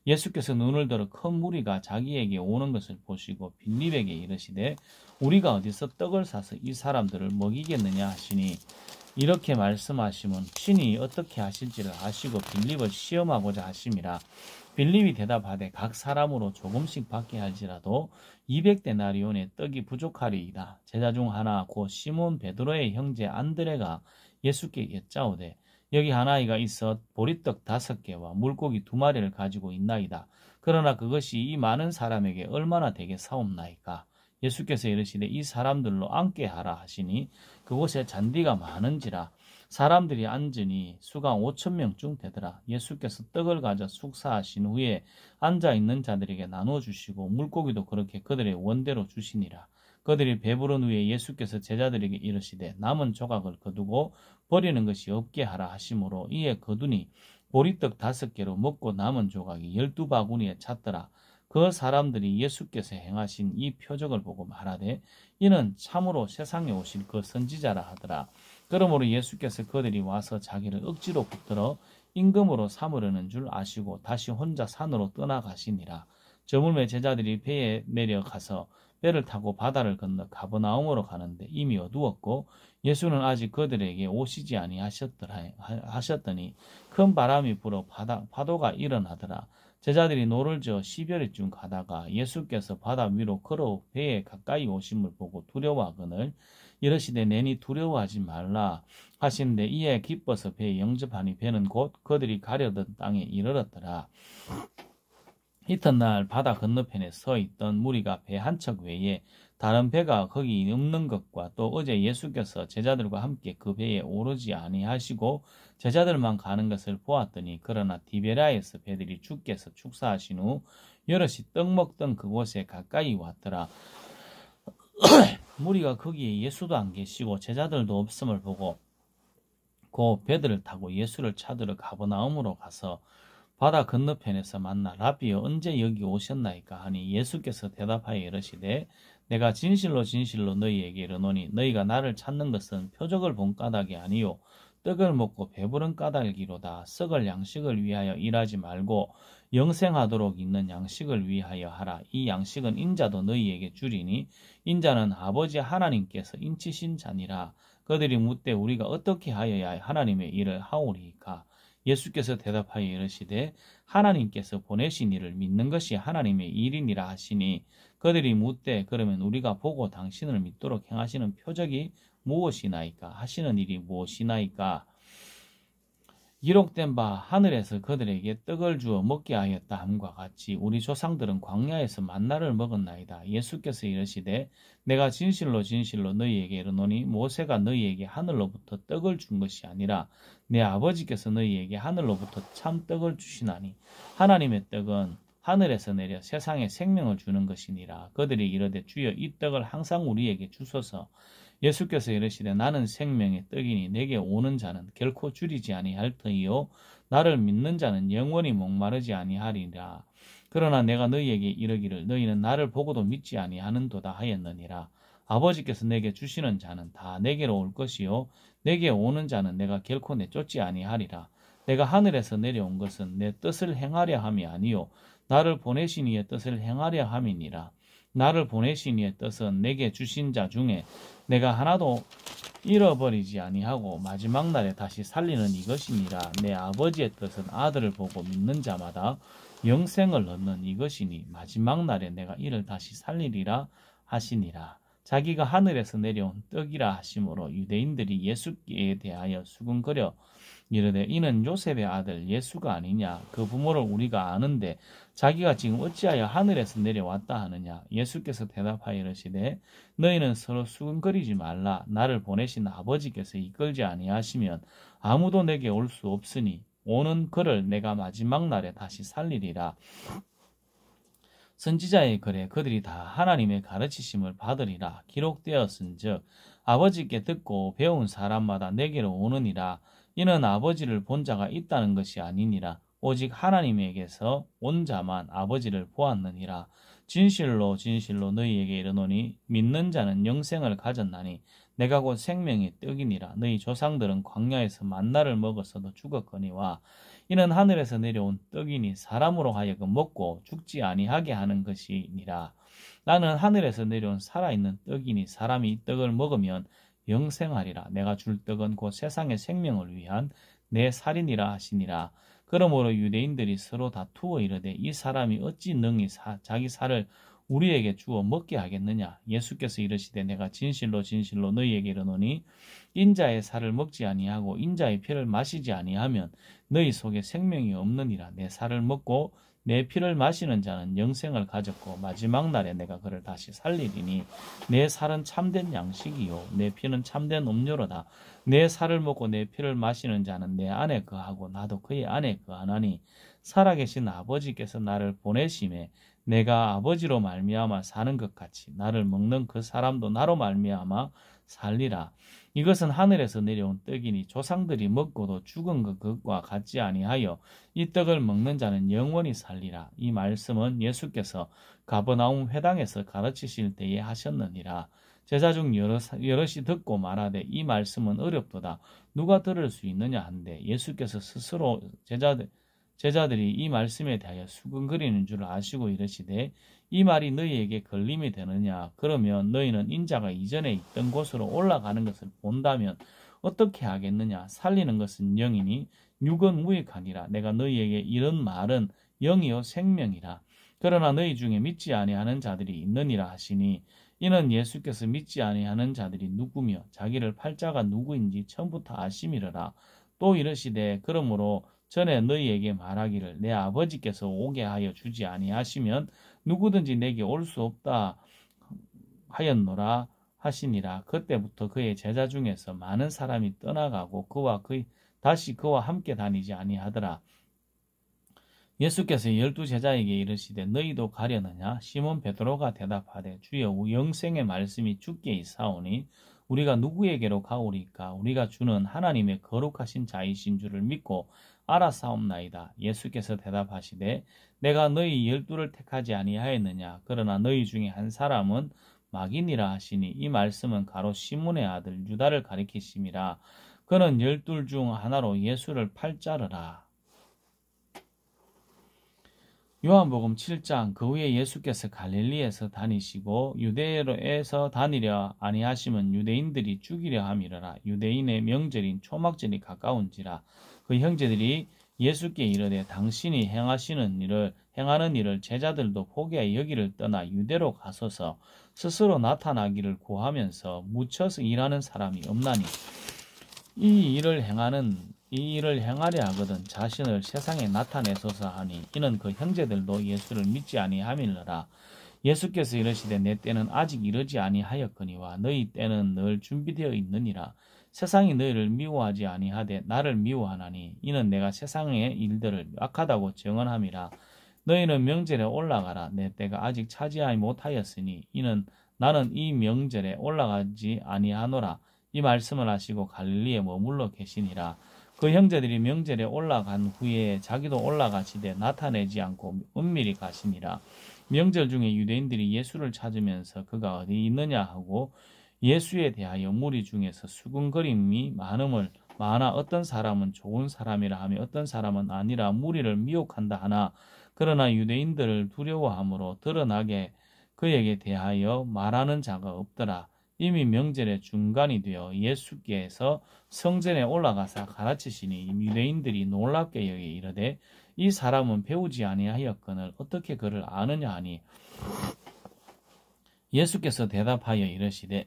예수께서 눈을 들어 큰 무리가 자기에게 오는 것을 보시고 빌립에게 이르시되 우리가 어디서 떡을 사서 이 사람들을 먹이겠느냐 하시니 이렇게 말씀하시면 친히 어떻게 하실지를 아시고 빌립을 시험하고자 하심이라. 빌립이 대답하되 각 사람으로 조금씩 받게 할지라도 200데나리온의 떡이 부족하리이다. 제자 중 하나 곧 시몬 베드로의 형제 안드레가 예수께 여짜오되 여기 한 아이가 있어 보리떡 5개와 물고기 2마리를 가지고 있나이다. 그러나 그것이 이 많은 사람에게 얼마나 되게 사옵나이까. 예수께서 이르시되 이 사람들로 앉게 하라 하시니 그곳에 잔디가 많은지라. 사람들이 앉으니 수가 5,000명쯤 되더라. 예수께서 떡을 가져 숙사하신 후에 앉아있는 자들에게 나눠주시고 물고기도 그렇게 그들의 원대로 주시니라. 그들이 배부른 후에 예수께서 제자들에게 이르시되 남은 조각을 거두고 버리는 것이 없게 하라 하심으로 이에 거두니 보리떡 5개로 먹고 남은 조각이 12바구니에 찼더라. 그 사람들이 예수께서 행하신 이 표적을 보고 말하되 이는 참으로 세상에 오실 그 선지자라 하더라. 그러므로 예수께서 그들이 와서 자기를 억지로 붙들어 임금으로 삼으려는 줄 아시고 다시 혼자 산으로 떠나가시니라. 저물매 제자들이 배에 내려가서 배를 타고 바다를 건너 가버나움으로 가는데 이미 어두웠고 예수는 아직 그들에게 오시지 아니하셨더니 큰 바람이 불어 파도가 일어나더라. 제자들이 노를 저어 시베리쯤 가다가 예수께서 바다 위로 걸어 배에 가까이 오심을 보고 두려워하거늘 이르시되 내니 두려워하지 말라 하시는데 이에 기뻐서 배에 영접하니 배는 곧 그들이 가려던 땅에 이르렀더라. 이튿날 바다 건너편에 서 있던 무리가 배 한 척 외에 다른 배가 거기 없는 것과 또 어제 예수께서 제자들과 함께 그 배에 오르지 아니하시고 제자들만 가는 것을 보았더니 그러나 디베라에서 배들이 주께서 축사하신 후 여럿이 떡 먹던 그곳에 가까이 왔더라. 무리가 거기에 예수도 안 계시고 제자들도 없음을 보고 그 배들을 타고 예수를 찾으러 가버나움으로 가서 바다 건너편에서 만나 라비여 언제 여기 오셨나이까 하니 예수께서 대답하여 이르시되 내가 진실로 진실로 너희에게 이르노니 너희가 나를 찾는 것은 표적을 본 까닭이 아니요 떡을 먹고 배부른 까닭이로다. 썩을 양식을 위하여 일하지 말고 영생하도록 있는 양식을 위하여 하라. 이 양식은 인자도 너희에게 주리니 인자는 아버지 하나님께서 인치신 자니라. 그들이 묻되 우리가 어떻게 하여야 하나님의 일을 하오리이까. 예수께서 대답하여 이르시되 하나님께서 보내신 이를 믿는 것이 하나님의 일이니라 하시니 그들이 묻되 그러면 우리가 보고 당신을 믿도록 행하시는 표적이 무엇이나이까 하시는 일이 무엇이나이까. 기록된 바 하늘에서 그들에게 떡을 주어 먹게 하였다 함과 같이 우리 조상들은 광야에서 만나를 먹었나이다. 예수께서 이르시되 내가 진실로 진실로 너희에게 이르노니 모세가 너희에게 하늘로부터 떡을 준 것이 아니라 내 아버지께서 너희에게 하늘로부터 참 떡을 주시나니 하나님의 떡은 하늘에서 내려 세상에 생명을 주는 것이니라. 그들이 이르되 주여 이 떡을 항상 우리에게 주소서. 예수께서 이르시되 나는 생명의 떡이니 내게 오는 자는 결코 줄이지 아니할 터이요 나를 믿는 자는 영원히 목마르지 아니하리라. 그러나 내가 너희에게 이르기를 너희는 나를 보고도 믿지 아니하는도다 하였느니라. 아버지께서 내게 주시는 자는 다 내게로 올 것이요 내게 오는 자는 내가 결코 내쫓지 아니하리라. 내가 하늘에서 내려온 것은 내 뜻을 행하려 함이 아니요 나를 보내신 이의 뜻을 행하려 함이니라. 나를 보내신 이의 뜻은 내게 주신 자 중에 내가 하나도 잃어버리지 아니하고 마지막 날에 다시 살리는 이것이니라. 내 아버지의 뜻은 아들을 보고 믿는 자마다 영생을 얻는 이것이니 마지막 날에 내가 이를 다시 살리리라 하시니라. 자기가 하늘에서 내려온 떡이라 하심으로 유대인들이 예수께 대하여 수군거려 이르되 이는 요셉의 아들 예수가 아니냐. 그 부모를 우리가 아는데 자기가 지금 어찌하여 하늘에서 내려왔다 하느냐. 예수께서 대답하여 이르시되 너희는 서로 수군거리지 말라. 나를 보내신 아버지께서 이끌지 아니하시면 아무도 내게 올 수 없으니 오는 그를 내가 마지막 날에 다시 살리리라. 선지자의 글에 그들이 다 하나님의 가르치심을 받으리라 기록되었은즉 아버지께 듣고 배운 사람마다 내게로 오느니라. 이는 아버지를 본 자가 있다는 것이 아니니라. 오직 하나님에게서 온 자만 아버지를 보았느니라. 진실로 진실로 너희에게 이르노니 믿는 자는 영생을 가졌나니 내가 곧 생명의 떡이니라. 너희 조상들은 광야에서 만나를 먹었어도 죽었거니와 이는 하늘에서 내려온 떡이니 사람으로 하여금 먹고 죽지 아니하게 하는 것이니라. 나는 하늘에서 내려온 살아있는 떡이니 사람이 이 떡을 먹으면 영생하리라. 내가 줄 떡은 곧 세상의 생명을 위한 내 살이니라 하시니라. 그러므로 유대인들이 서로 다투어 이르되 이 사람이 어찌 능히 자기 살을 우리에게 주어 먹게 하겠느냐. 예수께서 이르시되 내가 진실로 진실로 너희에게 이르노니 인자의 살을 먹지 아니하고 인자의 피를 마시지 아니하면 너희 속에 생명이 없느니라. 내 살을 먹고 내 피를 마시는 자는 영생을 가졌고 마지막 날에 내가 그를 다시 살리리니 내 살은 참된 양식이요 내 피는 참된 음료로다. 내 살을 먹고 내 피를 마시는 자는 내 안에 거하고 나도 그의 안에 거하나니 살아계신 아버지께서 나를 보내심에 내가 아버지로 말미암아 사는 것 같이 나를 먹는 그 사람도 나로 말미암아 살리라. 이것은 하늘에서 내려온 떡이니 조상들이 먹고도 죽은 것과 같지 아니하여 이 떡을 먹는 자는 영원히 살리라. 이 말씀은 예수께서 가버나움 회당에서 가르치실 때에 하셨느니라. 제자 중 여럿이 듣고 말하되 이 말씀은 어렵도다. 누가 들을 수 있느냐 한데 예수께서 스스로 제자들이 이 말씀에 대하여 수근거리는 줄 아시고 이르시되 이 말이 너희에게 걸림이 되느냐. 그러면 너희는 인자가 이전에 있던 곳으로 올라가는 것을 본다면 어떻게 하겠느냐. 살리는 것은 영이니 육은 무익하니라. 내가 너희에게 이런 말은 영이요 생명이라. 그러나 너희 중에 믿지 아니하는 자들이 있느니라 하시니 이는 예수께서 믿지 아니하는 자들이 누구며 자기를 팔자가 누구인지 처음부터 아심이러라. 또 이르시되 그러므로 전에 너희에게 말하기를 내 아버지께서 오게 하여 주지 아니하시면 누구든지 내게 올 수 없다 하였노라 하시니라. 그때부터 그의 제자 중에서 많은 사람이 떠나가고 다시 그와 함께 다니지 아니하더라. 예수께서 12제자에게 이르시되 너희도 가려느냐? 시몬 베드로가 대답하되 주여 영생의 말씀이 주께 있사오니 우리가 누구에게로 가오리까? 우리가 주는 하나님의 거룩하신 자이신 줄을 믿고 알아사옵나이다. 예수께서 대답하시되 내가 너희 12를 택하지 아니하였느냐? 그러나 너희 중에 한 사람은 마귀니라 하시니 이 말씀은 가로 시몬의 아들 유다를 가리키심이라. 그는 12 중 하나로 예수를 팔자르라. 요한복음 7장. 그 후에 예수께서 갈릴리에서 다니시고 유대에서 다니려 아니하시면 유대인들이 죽이려 함이러라. 유대인의 명절인 초막절이 가까운지라. 그 형제들이 예수께 이르되 당신이 행하는 일을 제자들도 보게 여기를 떠나 유대로 가소서 스스로 나타나기를 구하면서 묻혀서 일하는 사람이 없나니 이 일을 행하려 하거든 자신을 세상에 나타내소서 하니 이는 그 형제들도 예수를 믿지 아니함이러라. 예수께서 이르시되 내 때는 아직 이르지 아니하였거니와 너희 때는 늘 준비되어 있느니라. 세상이 너희를 미워하지 아니하되 나를 미워하나니 이는 내가 세상의 일들을 악하다고 증언함이라. 너희는 명절에 올라가라. 내 때가 아직 차지하지 못하였으니 이는 나는 이 명절에 올라가지 아니하노라. 이 말씀을 하시고 갈릴리에 머물러 계시니라. 그 형제들이 명절에 올라간 후에 자기도 올라가시되 나타내지 않고 은밀히 가시니라. 명절 중에 유대인들이 예수를 찾으면서 그가 어디 있느냐 하고 예수에 대하여 무리 중에서 수군거림이 많아 어떤 사람은 좋은 사람이라 하며 어떤 사람은 아니라 무리를 미혹한다 하나 그러나 유대인들을 두려워함으로 드러나게 그에게 대하여 말하는 자가 없더라. 이미 명절의 중간이 되어 예수께서 성전에 올라가사 가르치시니 유대인들이 놀랍게 여기 이르되 이 사람은 배우지 아니하였거늘 어떻게 그를 아느냐 하니 예수께서 대답하여 이르시되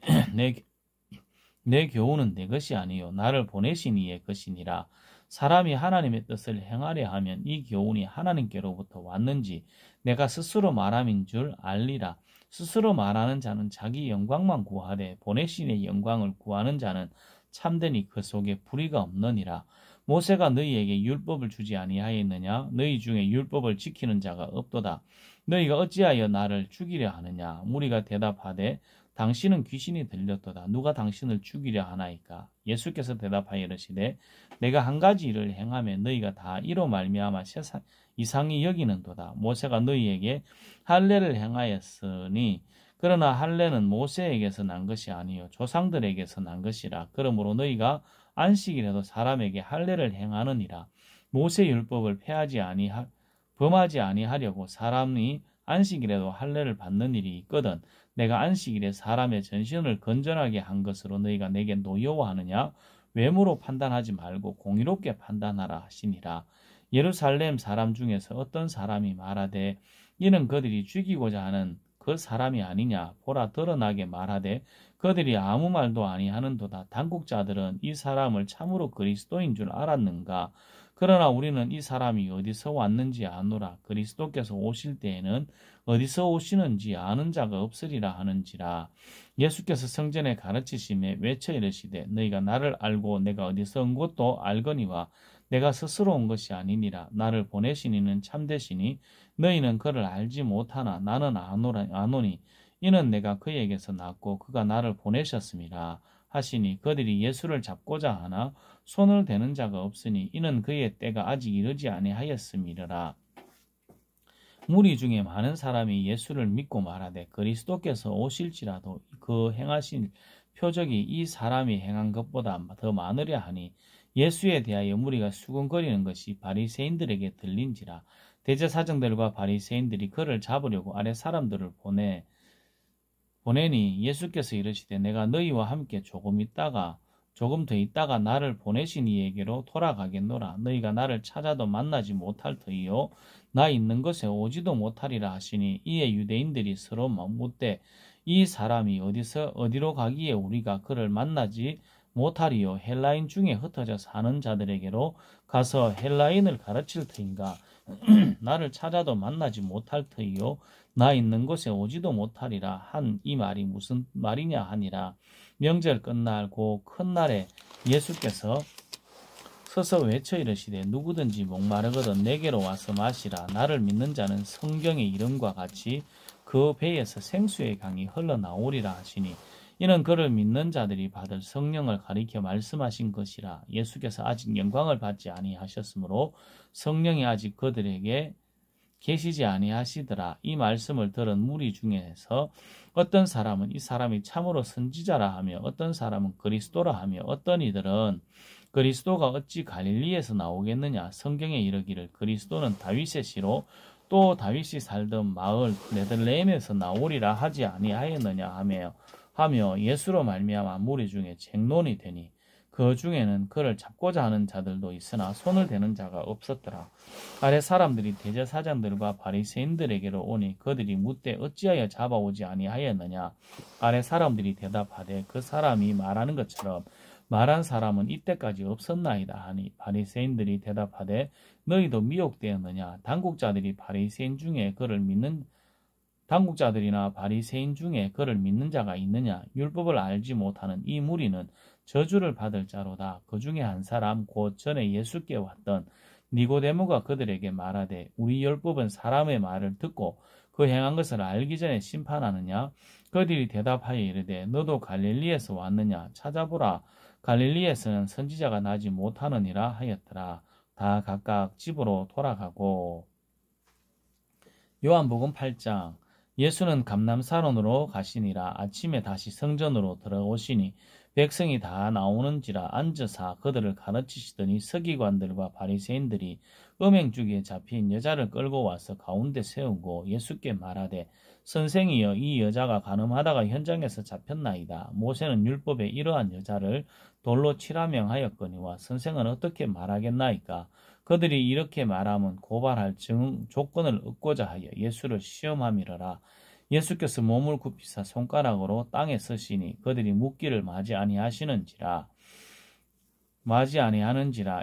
내 교훈은 내 것이 아니요 나를 보내신 이의 것이니라. 사람이 하나님의 뜻을 행하려 하면 이 교훈이 하나님께로부터 왔는지 내가 스스로 말함인 줄 알리라. 스스로 말하는 자는 자기 영광만 구하되 보내신 이의 영광을 구하는 자는 참되니 그 속에 불의가 없느니라. 모세가 너희에게 율법을 주지 아니하였느냐? 너희 중에 율법을 지키는 자가 없도다. 너희가 어찌하여 나를 죽이려 하느냐? 무리가 대답하되 당신은 귀신이 들렸도다. 누가 당신을 죽이려 하나이까? 예수께서 대답하여 이르시되 내가 한 가지 일을 행하면 너희가 다 이로 말미암아 이상히 여기는도다. 모세가 너희에게 할례를 행하였으니 그러나 할례는 모세에게서 난 것이 아니요 조상들에게서 난 것이라. 그러므로 너희가 안식일에도 사람에게 할례를 행하느니라. 모세 율법을 범하지 아니하려고 사람이 안식일에도 할례를 받는 일이 있거든. 내가 안식일에 사람의 전신을 건전하게 한 것으로 너희가 내게 노여워하느냐? 외모로 판단하지 말고 공의롭게 판단하라 하시니라. 예루살렘 사람 중에서 어떤 사람이 말하되 이는 그들이 죽이고자 하는 그 사람이 아니냐? 보라 드러나게 말하되 그들이 아무 말도 아니하는도다. 당국자들은 이 사람을 참으로 그리스도인 줄 알았는가? 그러나 우리는 이 사람이 어디서 왔는지 아노라. 그리스도께서 오실 때에는 어디서 오시는지 아는 자가 없으리라 하는지라. 예수께서 성전에 가르치심에 외쳐 이르시되 너희가 나를 알고 내가 어디서 온 것도 알거니와 내가 스스로 온 것이 아니니라. 나를 보내신 이는 참되시니 너희는 그를 알지 못하나 나는 아노니 이는 내가 그에게서 났고 그가 나를 보내셨음이라 하시니 그들이 예수를 잡고자 하나 손을 대는 자가 없으니 이는 그의 때가 아직 이르지 아니하였음이라. 무리 중에 많은 사람이 예수를 믿고 말하되 그리스도께서 오실지라도 그 행하신 표적이 이 사람이 행한 것보다 더 많으려 하니 예수에 대하여 무리가 수군거리는 것이 바리새인들에게 들린지라. 대제사장들과 바리새인들이 그를 잡으려고 아래 사람들을 보내니 예수께서 이르시되 내가 너희와 함께 조금 더 있다가 나를 보내신 이에게로 돌아가겠노라. 너희가 나를 찾아도 만나지 못할 터이요 나 있는 곳에 오지도 못하리라 하시니 이에 유대인들이 서로 묻되 이 사람이 어디로 가기에 우리가 그를 만나지 못하리요? 헬라인 중에 흩어져 사는 자들에게로 가서 헬라인을 가르칠 터인가? 나를 찾아도 만나지 못할 터이요 나 있는 곳에 오지도 못하리라 한 이 말이 무슨 말이냐 하니라. 명절 끝나고 큰 날에 예수께서 서서 외쳐 이르시되 누구든지 목마르거든 내게로 와서 마시라. 나를 믿는 자는 성경의 이름과 같이 그 배에서 생수의 강이 흘러나오리라 하시니 이는 그를 믿는 자들이 받을 성령을 가리켜 말씀하신 것이라. 예수께서 아직 영광을 받지 아니하셨으므로 성령이 아직 그들에게 계시지 아니하시더라. 이 말씀을 들은 무리 중에서 어떤 사람은 이 사람이 참으로 선지자라 하며 어떤 사람은 그리스도라 하며 어떤 이들은 그리스도가 어찌 갈릴리에서 나오겠느냐? 성경에 이르기를 그리스도는 다윗의 씨로 또 다윗이 살던 마을 베들레헴에서 나오리라 하지 아니하였느냐 하며 예수로 말미암아 무리 중에 쟁론이 되니 그 중에는 그를 잡고자 하는 자들도 있으나 손을 대는 자가 없었더라. 아래 사람들이 대제사장들과 바리새인들에게로 오니 그들이 묻되 어찌하여 잡아오지 아니하였느냐? 아래 사람들이 대답하되 그 사람이 말하는 것처럼 말한 사람은 이때까지 없었나이다 하니 바리새인들이 대답하되 너희도 미혹되었느냐? 당국자들이나 바리새인 중에 그를 믿는 자가 있느냐? 율법을 알지 못하는 이 무리는 저주를 받을 자로다. 그 중에 한 사람 곧 전에 예수께 왔던 니고데모가 그들에게 말하되 우리 율법은 사람의 말을 듣고 그 행한 것을 알기 전에 심판하느냐? 그들이 대답하여 이르되 너도 갈릴리에서 왔느냐? 찾아보라. 갈릴리에서는 선지자가 나지 못하느니라 하였더라. 다 각각 집으로 돌아가고. 요한복음 8장. 예수는 감람사론으로 가시니라. 아침에 다시 성전으로 들어오시니 백성이 다 나오는지라 앉으사 그들을 가르치시더니 서기관들과 바리새인들이 음행주기에 잡힌 여자를 끌고 와서 가운데 세우고 예수께 말하되 선생이여 이 여자가 간음하다가 현장에서 잡혔나이다. 모세는 율법에 이러한 여자를 돌로 치라 명하였거니와 선생은 어떻게 말하겠나이까? 그들이 이렇게 말하면 고발할 조건을 얻고자 하여 예수를 시험함이러라. 예수께서 몸을 굽히사 손가락으로 땅에 서시니 그들이 묻기를 마지 아니하는지라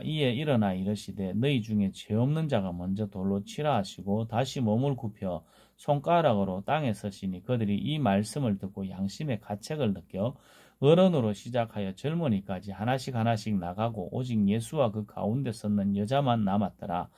이에 일어나 이르시되 너희 중에 죄 없는 자가 먼저 돌로 치라 하시고 다시 몸을 굽혀 손가락으로 땅에 서시니 그들이 이 말씀을 듣고 양심의 가책을 느껴 어른으로 시작하여 젊은이까지 하나씩 나가고 오직 예수와 그 가운데 섰는 여자만 남았더라.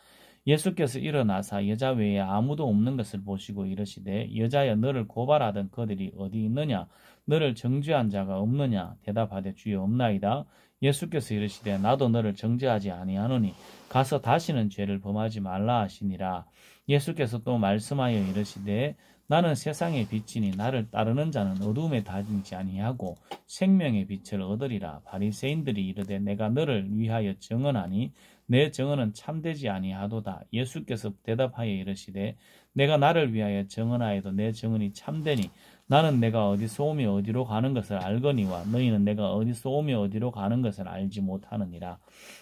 예수께서 일어나사 여자 외에 아무도 없는 것을 보시고 이르시되 여자여 너를 고발하던 그들이 어디 있느냐 너를 정죄한 자가 없느냐 대답하되 주여 없나이다. 예수께서 이르시되 나도 너를 정죄하지 아니하노니 가서 다시는 죄를 범하지 말라 하시니라. 예수께서 또 말씀하여 이르시되 나는 세상의 빛이니 나를 따르는 자는 어두움에 다니지 아니하고 생명의 빛을 얻으리라. 바리새인들이 이르되 내가 너를 위하여 증언하니 내 증언은 참되지 아니하도다. 예수께서 대답하여 이르시되 내가 나를 위하여 증언하여도 내 증언이 참되니 나는 내가 어디서 오며 어디로 가는 것을 알거니와 너희는 내가 어디서 오며 어디로 가는 것을 알지 못하느니라.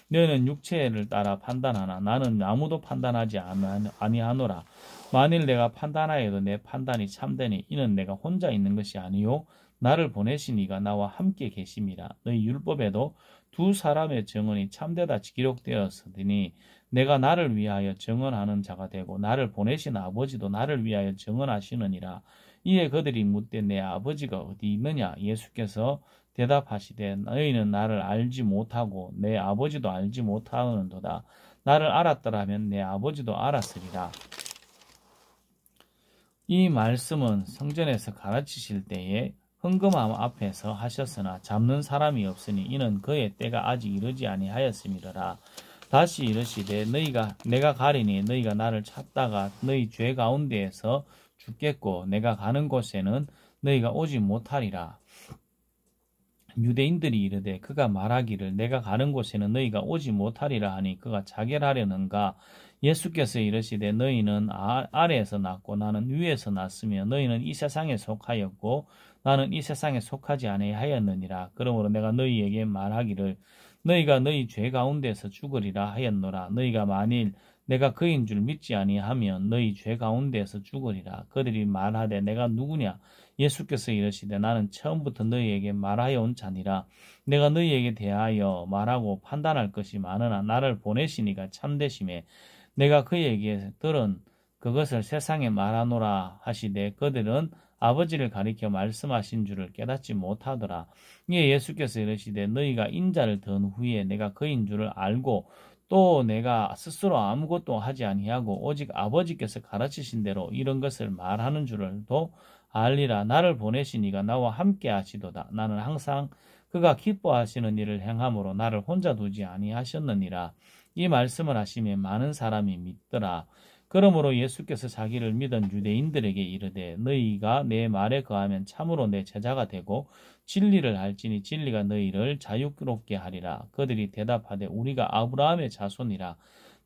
너희는 육체를 따라 판단하나 나는 아무도 판단하지 아니하노라. 만일 내가 판단하여도 내 판단이 참되니 이는 내가 혼자 있는 것이 아니요 나를 보내신 이가 나와 함께 계심이라. 너희 율법에도 두 사람의 증언이 참되다 기록되었으니 내가 나를 위하여 증언하는 자가 되고 나를 보내신 아버지도 나를 위하여 증언하시느니라. 이에 그들이 묻되 내 아버지가 어디 있느냐? 예수께서 대답하시되 너희는 나를 알지 못하고 내 아버지도 알지 못하는도다. 나를 알았더라면 내 아버지도 알았으리라. 이 말씀은 성전에서 가르치실 때에 헌금함 앞에서 하셨으나 잡는 사람이 없으니 이는 그의 때가 아직 이르지 아니하였음이더라. 다시 이르시되 내가 가리니 너희가 나를 찾다가 너희 죄 가운데에서 죽겠고 내가 가는 곳에는 너희가 오지 못하리라. 유대인들이 이르되 그가 말하기를 내가 가는 곳에는 너희가 오지 못하리라 하니 그가 자결하려는가. 예수께서 이르시되 너희는 아래에서 났고 나는 위에서 났으며 너희는 이 세상에 속하였고 나는 이 세상에 속하지 아니하였느니라. 그러므로 내가 너희에게 말하기를 너희가 너희 죄 가운데서 죽으리라 하였노라. 너희가 만일 내가 그인 줄 믿지 아니하면 너희 죄 가운데서 죽으리라. 그들이 말하되 내가 누구냐? 예수께서 이르시되 나는 처음부터 너희에게 말하여 온 자니라. 내가 너희에게 대하여 말하고 판단할 것이 많으나 나를 보내시니가 참되심에 내가 그에게 들은 그것을 세상에 말하노라 하시되 그들은 아버지를 가리켜 말씀하신 줄을 깨닫지 못하더라. 이에 예수께서 이르시되 너희가 인자를 든 후에 내가 그인 줄을 알고 또 내가 스스로 아무것도 하지 아니하고 오직 아버지께서 가르치신 대로 이런 것을 말하는 줄을 또 알리라. 나를 보내신 이가 나와 함께 하시도다. 나는 항상 그가 기뻐하시는 일을 행함으로 나를 혼자 두지 아니하셨느니라. 이 말씀을 하시며 많은 사람이 믿더라. 그러므로 예수께서 자기를 믿은 유대인들에게 이르되 너희가 내 말에 거하면 참으로 내 제자가 되고 진리를 알지니 진리가 너희를 자유롭게 하리라. 그들이 대답하되 우리가 아브라함의 자손이라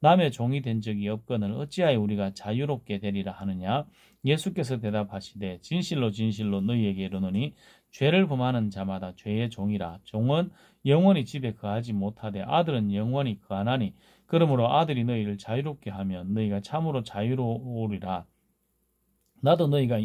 남의 종이 된 적이 없거늘 어찌하여 우리가 자유롭게 되리라 하느냐. 예수께서 대답하시되 진실로 진실로 너희에게 이르노니 죄를 범하는 자마다 죄의 종이라. 종은 영원히 집에 거하지 못하되 아들은 영원히 거하나니 그러므로 아들이 너희를 자유롭게 하면 너희가 참으로 자유로우리라. 나도 너희가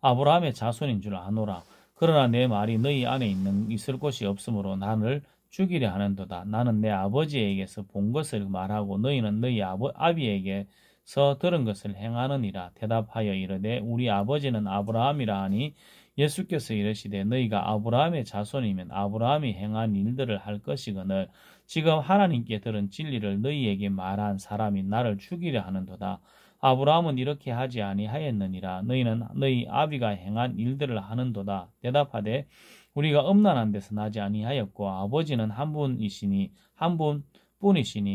아브라함의 자손인 줄 아노라. 그러나 내 말이 너희 안에 있을 곳이 없으므로 나를 죽이려 하는도다. 나는 내 아버지에게서 본 것을 말하고 너희는 너희 아비에게서 들은 것을 행하느니라. 대답하여 이르되 우리 아버지는 아브라함이라 하니 예수께서 이르시되 너희가 아브라함의 자손이면 아브라함이 행한 일들을 할 것이거늘 지금 하나님께 들은 진리를 너희에게 말한 사람이 나를 죽이려 하는도다. 아브라함은 이렇게 하지 아니하였느니라. 너희는 너희 아비가 행한 일들을 하는도다. 대답하되 우리가 음란한 데서 나지 아니하였고 아버지는 한 분뿐이시니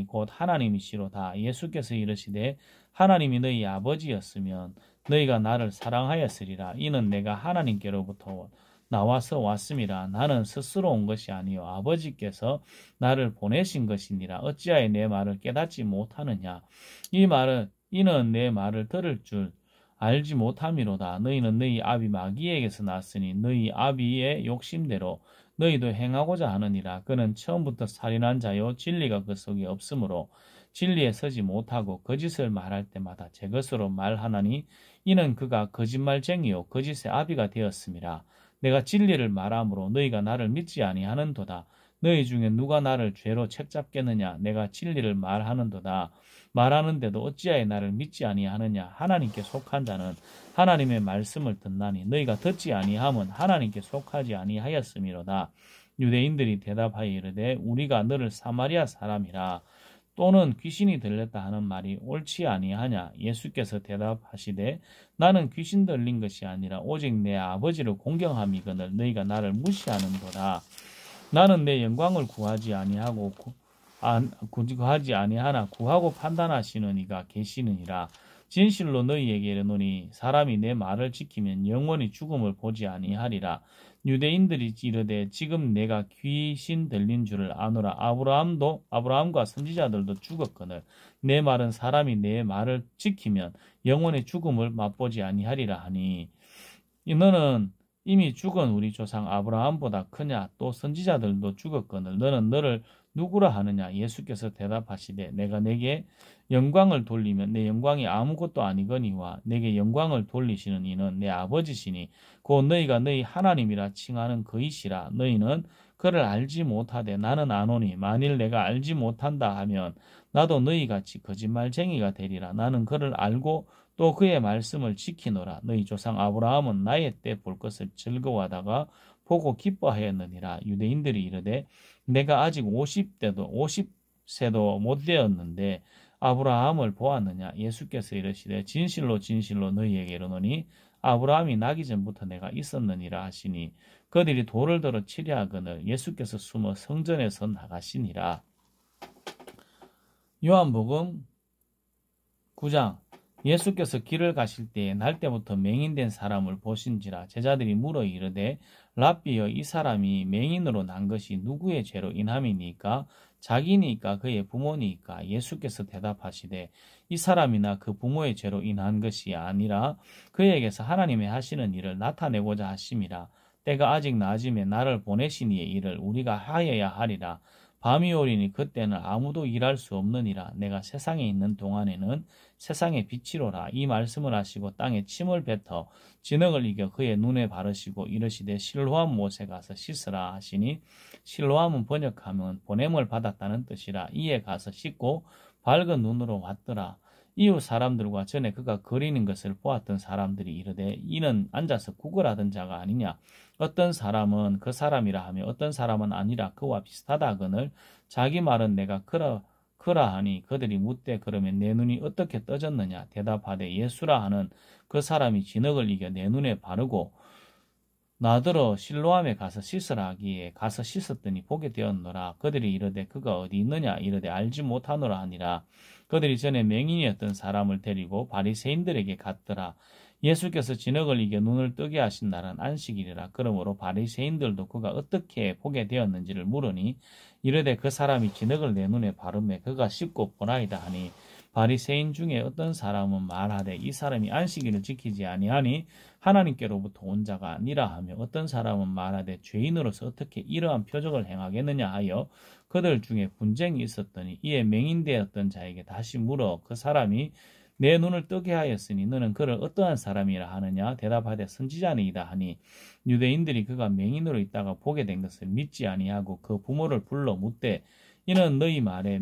곧 하나님이시로다. 예수께서 이르시되 하나님이 너희 아버지였으면 너희가 나를 사랑하였으리라. 이는 내가 하나님께로부터 나와서 왔음이라. 나는 스스로 온 것이 아니요 아버지께서 나를 보내신 것이니라. 어찌하여 내 말을 깨닫지 못하느냐. 이는 내 말을 들을 줄 알지 못함이로다. 너희는 너희 아비 마귀에게서 났으니 너희 아비의 욕심대로 너희도 행하고자 하느니라. 그는 처음부터 살인한 자요 진리가 그 속에 없으므로 진리에 서지 못하고 거짓을 말할 때마다 제 것으로 말하나니 이는 그가 거짓말쟁이요 거짓의 아비가 되었음이라. 내가 진리를 말함으로 너희가 나를 믿지 아니하는도다. 너희 중에 누가 나를 죄로 책잡겠느냐. 내가 진리를 말하는도다. 말하는데도 어찌하여 나를 믿지 아니하느냐. 하나님께 속한 자는 하나님의 말씀을 듣나니 너희가 듣지 아니함은 하나님께 속하지 아니하였음이로다. 유대인들이 대답하여 이르되 우리가 너를 사마리아 사람이라 또는 귀신이 들렸다 하는 말이 옳지 아니하냐? 예수께서 대답하시되 나는 귀신 들린 것이 아니라 오직 내 아버지를 공경함이거늘 너희가 나를 무시하는도다. 나는 내 영광을 구하지 아니하고 구하지 아니하나 구하고 판단하시는 이가 계시느니라. 진실로 너희에게 이르노니 사람이 내 말을 지키면 영원히 죽음을 보지 아니하리라. 유대인들이 이르되 지금 내가 귀신 들린 줄을 아노라. 아브라함과 선지자들도 죽었거늘 내 말은 사람이 내 말을 지키면 영원히 죽음을 맛보지 아니하리라 하니 너는 이미 죽은 우리 조상 아브라함보다 크냐? 또 선지자들도 죽었거늘 너는 너를 누구라 하느냐? 예수께서 대답하시되 내가 내게 영광을 돌리면 내 영광이 아무것도 아니거니와 내게 영광을 돌리시는 이는 내 아버지시니 곧 너희가 너희 하나님이라 칭하는 그이시라. 너희는 그를 알지 못하되 나는 아노니 만일 내가 알지 못한다 하면 나도 너희같이 거짓말쟁이가 되리라. 나는 그를 알고 또 그의 말씀을 지키노라. 너희 조상 아브라함은 나의 때 볼 것을 즐거워하다가 보고 기뻐하였느니라. 유대인들이 이르되 내가 아직 50세도 못 되었는데 아브라함을 보았느냐? 예수께서 이르시되 진실로 진실로 너희에게 이르노니 아브라함이 나기 전부터 내가 있었느니라 하시니 그들이 돌을 들어 치려 하거늘 예수께서 숨어 성전에서 나가시니라. 요한복음 9장. 예수께서 길을 가실 때에 날 때부터 맹인된 사람을 보신지라. 제자들이 물어 이르되 랍비여 이 사람이 맹인으로 난 것이 누구의 죄로 인함이니까? 자기니까 그의 부모니까? 예수께서 대답하시되 이 사람이나 그 부모의 죄로 인한 것이 아니라 그에게서 하나님의 하시는 일을 나타내고자 하심이라. 때가 아직 낮음에 나를 보내신 이의 일을 우리가 하여야 하리라. 밤이 오리니 그때는 아무도 일할 수 없느니라. 내가 세상에 있는 동안에는 세상의 빛이로라. 이 말씀을 하시고 땅에 침을 뱉어 진흙을 이겨 그의 눈에 바르시고 이르시되 실로암 못에 가서 씻으라 하시니 실로암은 번역하면 보냄을 받았다는 뜻이라. 이에 가서 씻고 밝은 눈으로 왔더라. 이웃 사람들과 전에 그가 거리는 것을 보았던 사람들이 이르되 이는 앉아서 구걸하던 자가 아니냐? 어떤 사람은 그 사람이라 하며 어떤 사람은 아니라 그와 비슷하다 하거늘 자기 말은 내가 그라 하니 그들이 묻되 그러면 내 눈이 어떻게 떠졌느냐? 대답하되 예수라 하는 그 사람이 진흙을 이겨 내 눈에 바르고 나더러 실로암에 가서 씻으라 하기에 가서 씻었더니 보게 되었노라. 그들이 이르되 그가 어디 있느냐? 이르되 알지 못하노라 하니라. 그들이 전에 맹인이었던 사람을 데리고 바리새인들에게 갔더라. 예수께서 진흙을 이겨 눈을 뜨게 하신 날은 안식일이라. 그러므로 바리새인들도 그가 어떻게 보게 되었는지를 물으니 이르되 그 사람이 진흙을 내 눈에 바르매 그가 씻고 보나이다 하니 바리새인 중에 어떤 사람은 말하되 이 사람이 안식일을 지키지 아니하니 하나님께로부터 온 자가 아니라 하며 어떤 사람은 말하되 죄인으로서 어떻게 이러한 표적을 행하겠느냐 하여 그들 중에 분쟁이 있었더니 이에 맹인되었던 자에게 다시 물어 그 사람이 내 눈을 뜨게 하였으니 너는 그를 어떠한 사람이라 하느냐? 대답하되 선지자니이다 하니 유대인들이 그가 맹인으로 있다가 보게 된 것을 믿지 아니하고 그 부모를 불러 묻되 이는 너희 말에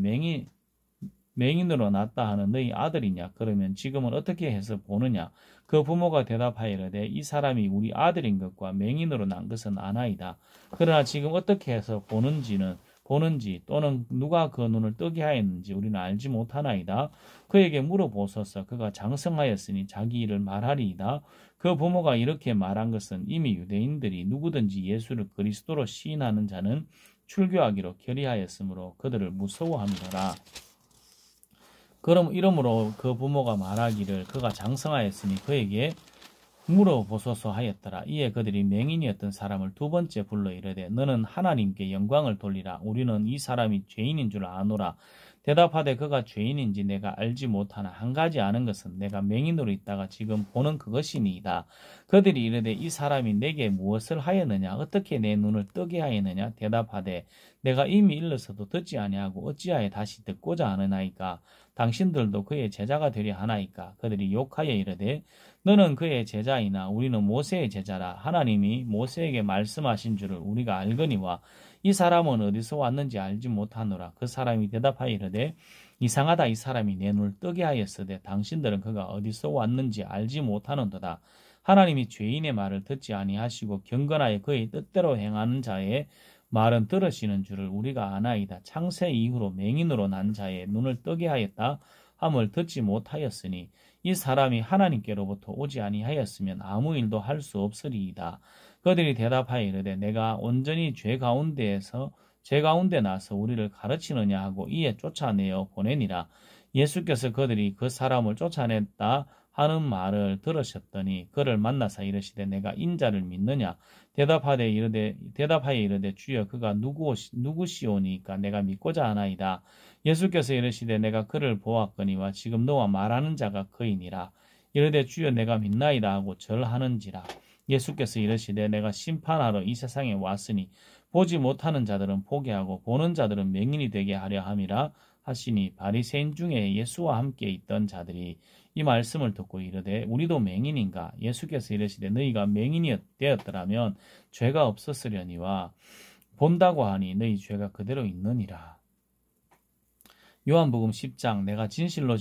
맹인으로 났다 하는 너희 아들이냐? 그러면 지금은 어떻게 해서 보느냐? 그 부모가 대답하이르되 이 사람이 우리 아들인 것과 맹인으로 난 것은 아나이다. 그러나 지금 어떻게 해서 보는지 또는 누가 그 눈을 뜨게 하였는지 우리는 알지 못하나이다. 그에게 물어보소서. 그가 장성하였으니 자기 일을 말하리이다. 그 부모가 이렇게 말한 것은 이미 유대인들이 누구든지 예수를 그리스도로 시인하는 자는 출교하기로 결의하였으므로 그들을 무서워함이더라. 그럼 이러므로 그 부모가 말하기를 그가 장성하였으니 그에게 물어보소서 하였더라. 이에 그들이 맹인이었던 사람을 두 번째 불러 이르되 너는 하나님께 영광을 돌리라. 우리는 이 사람이 죄인인 줄 아노라. 대답하되 그가 죄인인지 내가 알지 못하나 한 가지 아는 것은 내가 맹인으로 있다가 지금 보는 그것이니이다. 그들이 이르되 이 사람이 내게 무엇을 하였느냐? 어떻게 내 눈을 뜨게 하였느냐? 대답하되 내가 이미 일러서도 듣지 아니하고 어찌하여 다시 듣고자 하느나이까? 당신들도 그의 제자가 되려 하나이까? 그들이 욕하여 이르되 너는 그의 제자이나 우리는 모세의 제자라. 하나님이 모세에게 말씀하신 줄을 우리가 알거니와 이 사람은 어디서 왔는지 알지 못하노라. 그 사람이 대답하여 이르되 이상하다. 이 사람이 내 눈을 뜨게 하였으되 당신들은 그가 어디서 왔는지 알지 못하는도다. 하나님이 죄인의 말을 듣지 아니하시고 경건하여 그의 뜻대로 행하는 자의 말은 들으시는 줄을 우리가 아나이다. 창세 이후로 맹인으로 난 자의 눈을 뜨게 하였다 함을 듣지 못하였으니 이 사람이 하나님께로부터 오지 아니하였으면 아무 일도 할 수 없으리이다. 그들이 대답하여 이르되 내가 온전히 죄 가운데 나서 우리를 가르치느냐 하고 이에 쫓아내어 보내니라. 예수께서 그들이 그 사람을 쫓아냈다 하는 말을 들으셨더니 그를 만나서 이르시되 내가 인자를 믿느냐 대답하여 이르되 주여 그가 누구시오니까 내가 믿고자 하나이다. 예수께서 이르시되 내가 그를 보았거니와 지금 너와 말하는 자가 그이니라. 이르되 주여 내가 믿나이다 하고 절하는지라. 예수께서 이르시되 내가 심판하러 이 세상에 왔으니 보지 못하는 자들은 보게 하고 보는 자들은 맹인이 되게 하려 함이라 하시니 바리새인 중에 예수와 함께 있던 자들이 이 말씀을 듣고 이르되 우리도 맹인인가? 예수께서 이르시되 너희가 맹인이 되었더라면 죄가 없었으려니와 본다고 하니 너희 죄가 그대로 있느니라. 요한복음 10장 내가 진실로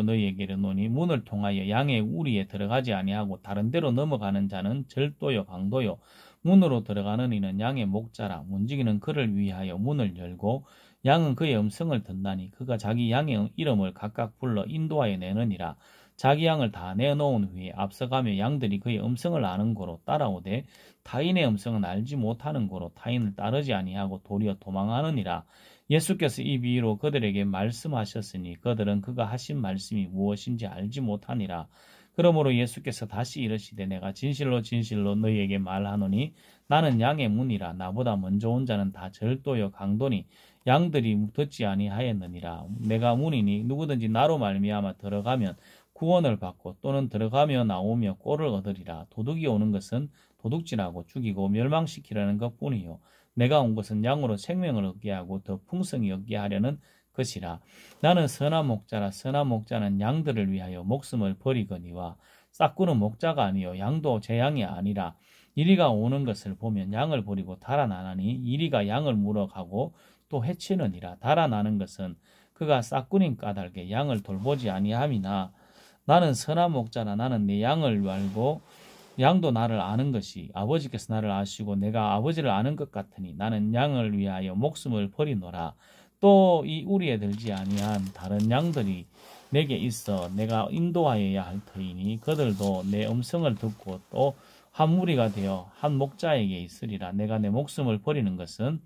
너희에게 이르노니 문을 통하여 양의 우리에 들어가지 아니하고 다른 데로 넘어가는 자는 절도요 강도요 문으로 들어가는 이는 양의 목자라. 문지기는 그를 위하여 문을 열고 양은 그의 음성을 듣나니 그가 자기 양의 이름을 각각 불러 인도하여 내느니라. 자기 양을 다 내놓은 후에 앞서가며 양들이 그의 음성을 아는 고로 따라오되 타인의 음성은 알지 못하는 고로 타인을 따르지 아니하고 도리어 도망하느니라. 예수께서 이 비유로 그들에게 말씀하셨으니 그들은 그가 하신 말씀이 무엇인지 알지 못하니라. 그러므로 예수께서 다시 이르시되 내가 진실로 너희에게 말하노니 나는 양의 문이라. 나보다 먼저 온 자는 다 절도요 강도니 양들이 듣지 아니하였느니라. 내가 문이니 누구든지 나로 말미암아 들어가면 구원을 받고 또는 들어가며 나오며 꼴을 얻으리라. 도둑이 오는 것은 도둑질하고 죽이고 멸망시키려는 것뿐이요 내가 온 것은 양으로 생명을 얻게 하고 더 풍성히 얻게 하려는 것이라. 나는 선한 목자라. 선한 목자는 양들을 위하여 목숨을 버리거니와 싹구는 목자가 아니요 양도 제 양이 아니라. 이리가 오는 것을 보면 양을 버리고 달아나나니 이리가 양을 물어가고 또 해치느니라. 달아나는 것은 그가 싹구님 까닭에 양을 돌보지 아니함이나 나는 선한 목자라. 나는 내 양을 알고 양도 나를 아는 것이 아버지께서 나를 아시고 내가 아버지를 아는 것 같으니 나는 양을 위하여 목숨을 버리노라. 또 이 우리에 들지 아니한 다른 양들이 내게 있어 내가 인도하여야 할 터이니 그들도 내 음성을 듣고 또 한 무리가 되어 한 목자에게 있으리라. 내가 내 목숨을 버리는 것은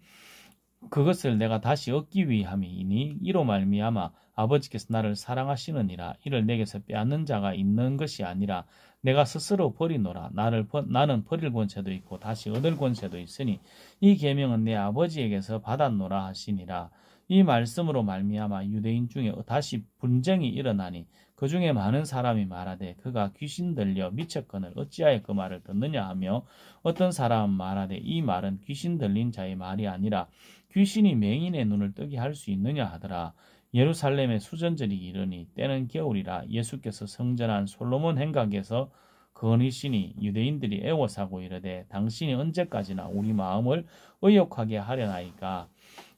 그것을 내가 다시 얻기 위함이니 이로 말미암아 아버지께서 나를 사랑하시느니라. 이를 내게서 빼앗는 자가 있는 것이 아니라 내가 스스로 버리노라. 나는 버릴 권세도 있고 다시 얻을 권세도 있으니 이 계명은 내 아버지에게서 받았노라 하시니라. 이 말씀으로 말미암아 유대인 중에 다시 분쟁이 일어나니 그 중에 많은 사람이 말하되 그가 귀신 들려 미쳤거늘 어찌하여 그 말을 듣느냐 하며 어떤 사람은 말하되 이 말은 귀신 들린 자의 말이 아니라 귀신이 맹인의 눈을 뜨게 할 수 있느냐 하더라. 예루살렘의 수전절이 이르니 때는 겨울이라. 예수께서 성전한 솔로몬 행각에서 거니시니 유대인들이 애워사고 이르되 당신이 언제까지나 우리 마음을 의욕하게 하려나이까.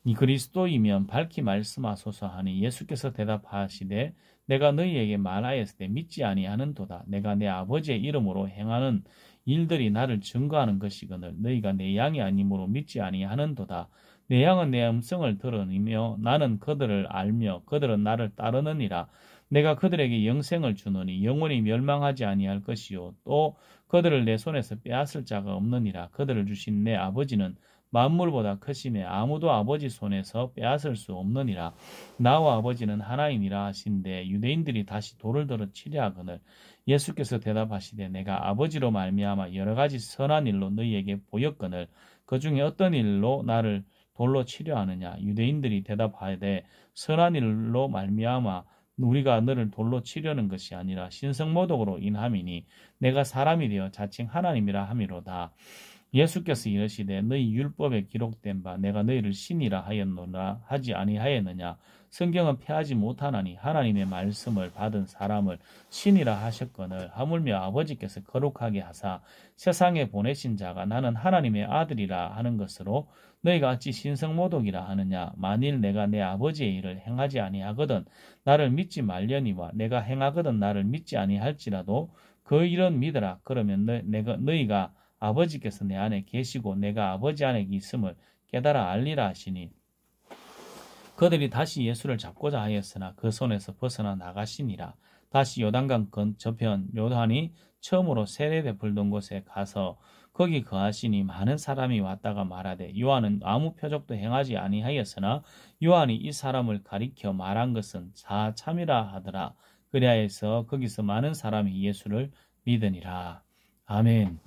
이 그리스도이면 밝히 말씀하소서 하니 예수께서 대답하시되 내가 너희에게 말하였을 때 믿지 아니하는도다. 내가 내 아버지의 이름으로 행하는 일들이 나를 증거하는 것이거늘 너희가 내 양이 아니므로 믿지 아니하는도다. 내 양은 내 음성을 들으며 나는 그들을 알며 그들은 나를 따르느니라. 내가 그들에게 영생을 주노니 영원히 멸망하지 아니할 것이요 또 그들을 내 손에서 빼앗을 자가 없느니라. 그들을 주신 내 아버지는 만물보다 크심에 아무도 아버지 손에서 빼앗을 수 없느니라. 나와 아버지는 하나이니라 하신데 유대인들이 다시 돌을 들어 치려 하거늘 예수께서 대답하시되 내가 아버지로 말미암아 여러 가지 선한 일로 너희에게 보였거늘 그 중에 어떤 일로 나를 돌로 치려 하느냐. 유대인들이 대답하되 선한 일로 말미암아 우리가 너를 돌로 치려는 것이 아니라 신성모독으로 인함이니 내가 사람이 되어 자칭 하나님이라 함이로다. 예수께서 이르시되 너희 율법에 기록된 바 내가 너희를 신이라 하였노라 하지 아니하였느냐. 성경은 폐하지 못하나니 하나님의 말씀을 받은 사람을 신이라 하셨거늘 하물며 아버지께서 거룩하게 하사 세상에 보내신 자가 나는 하나님의 아들이라 하는 것으로 너희가 어찌 신성모독이라 하느냐. 만일 내가 내 아버지의 일을 행하지 아니하거든 나를 믿지 말려니와 내가 행하거든 나를 믿지 아니할지라도 그 일은 믿으라. 그러면 너희가 아버지께서 내 안에 계시고 내가 아버지 안에 있음을 깨달아 알리라 하시니 그들이 다시 예수를 잡고자 하였으나 그 손에서 벗어나 나가시니라. 다시 요단강 건저편 요한이 처음으로 세례 베풀던 곳에 가서 거기 거하시니 많은 사람이 왔다가 말하되 요한은 아무 표적도 행하지 아니하였으나 요한이 이 사람을 가리켜 말한 것은 사참이라 하더라. 그리하여서 거기서 많은 사람이 예수를 믿으니라. 아멘.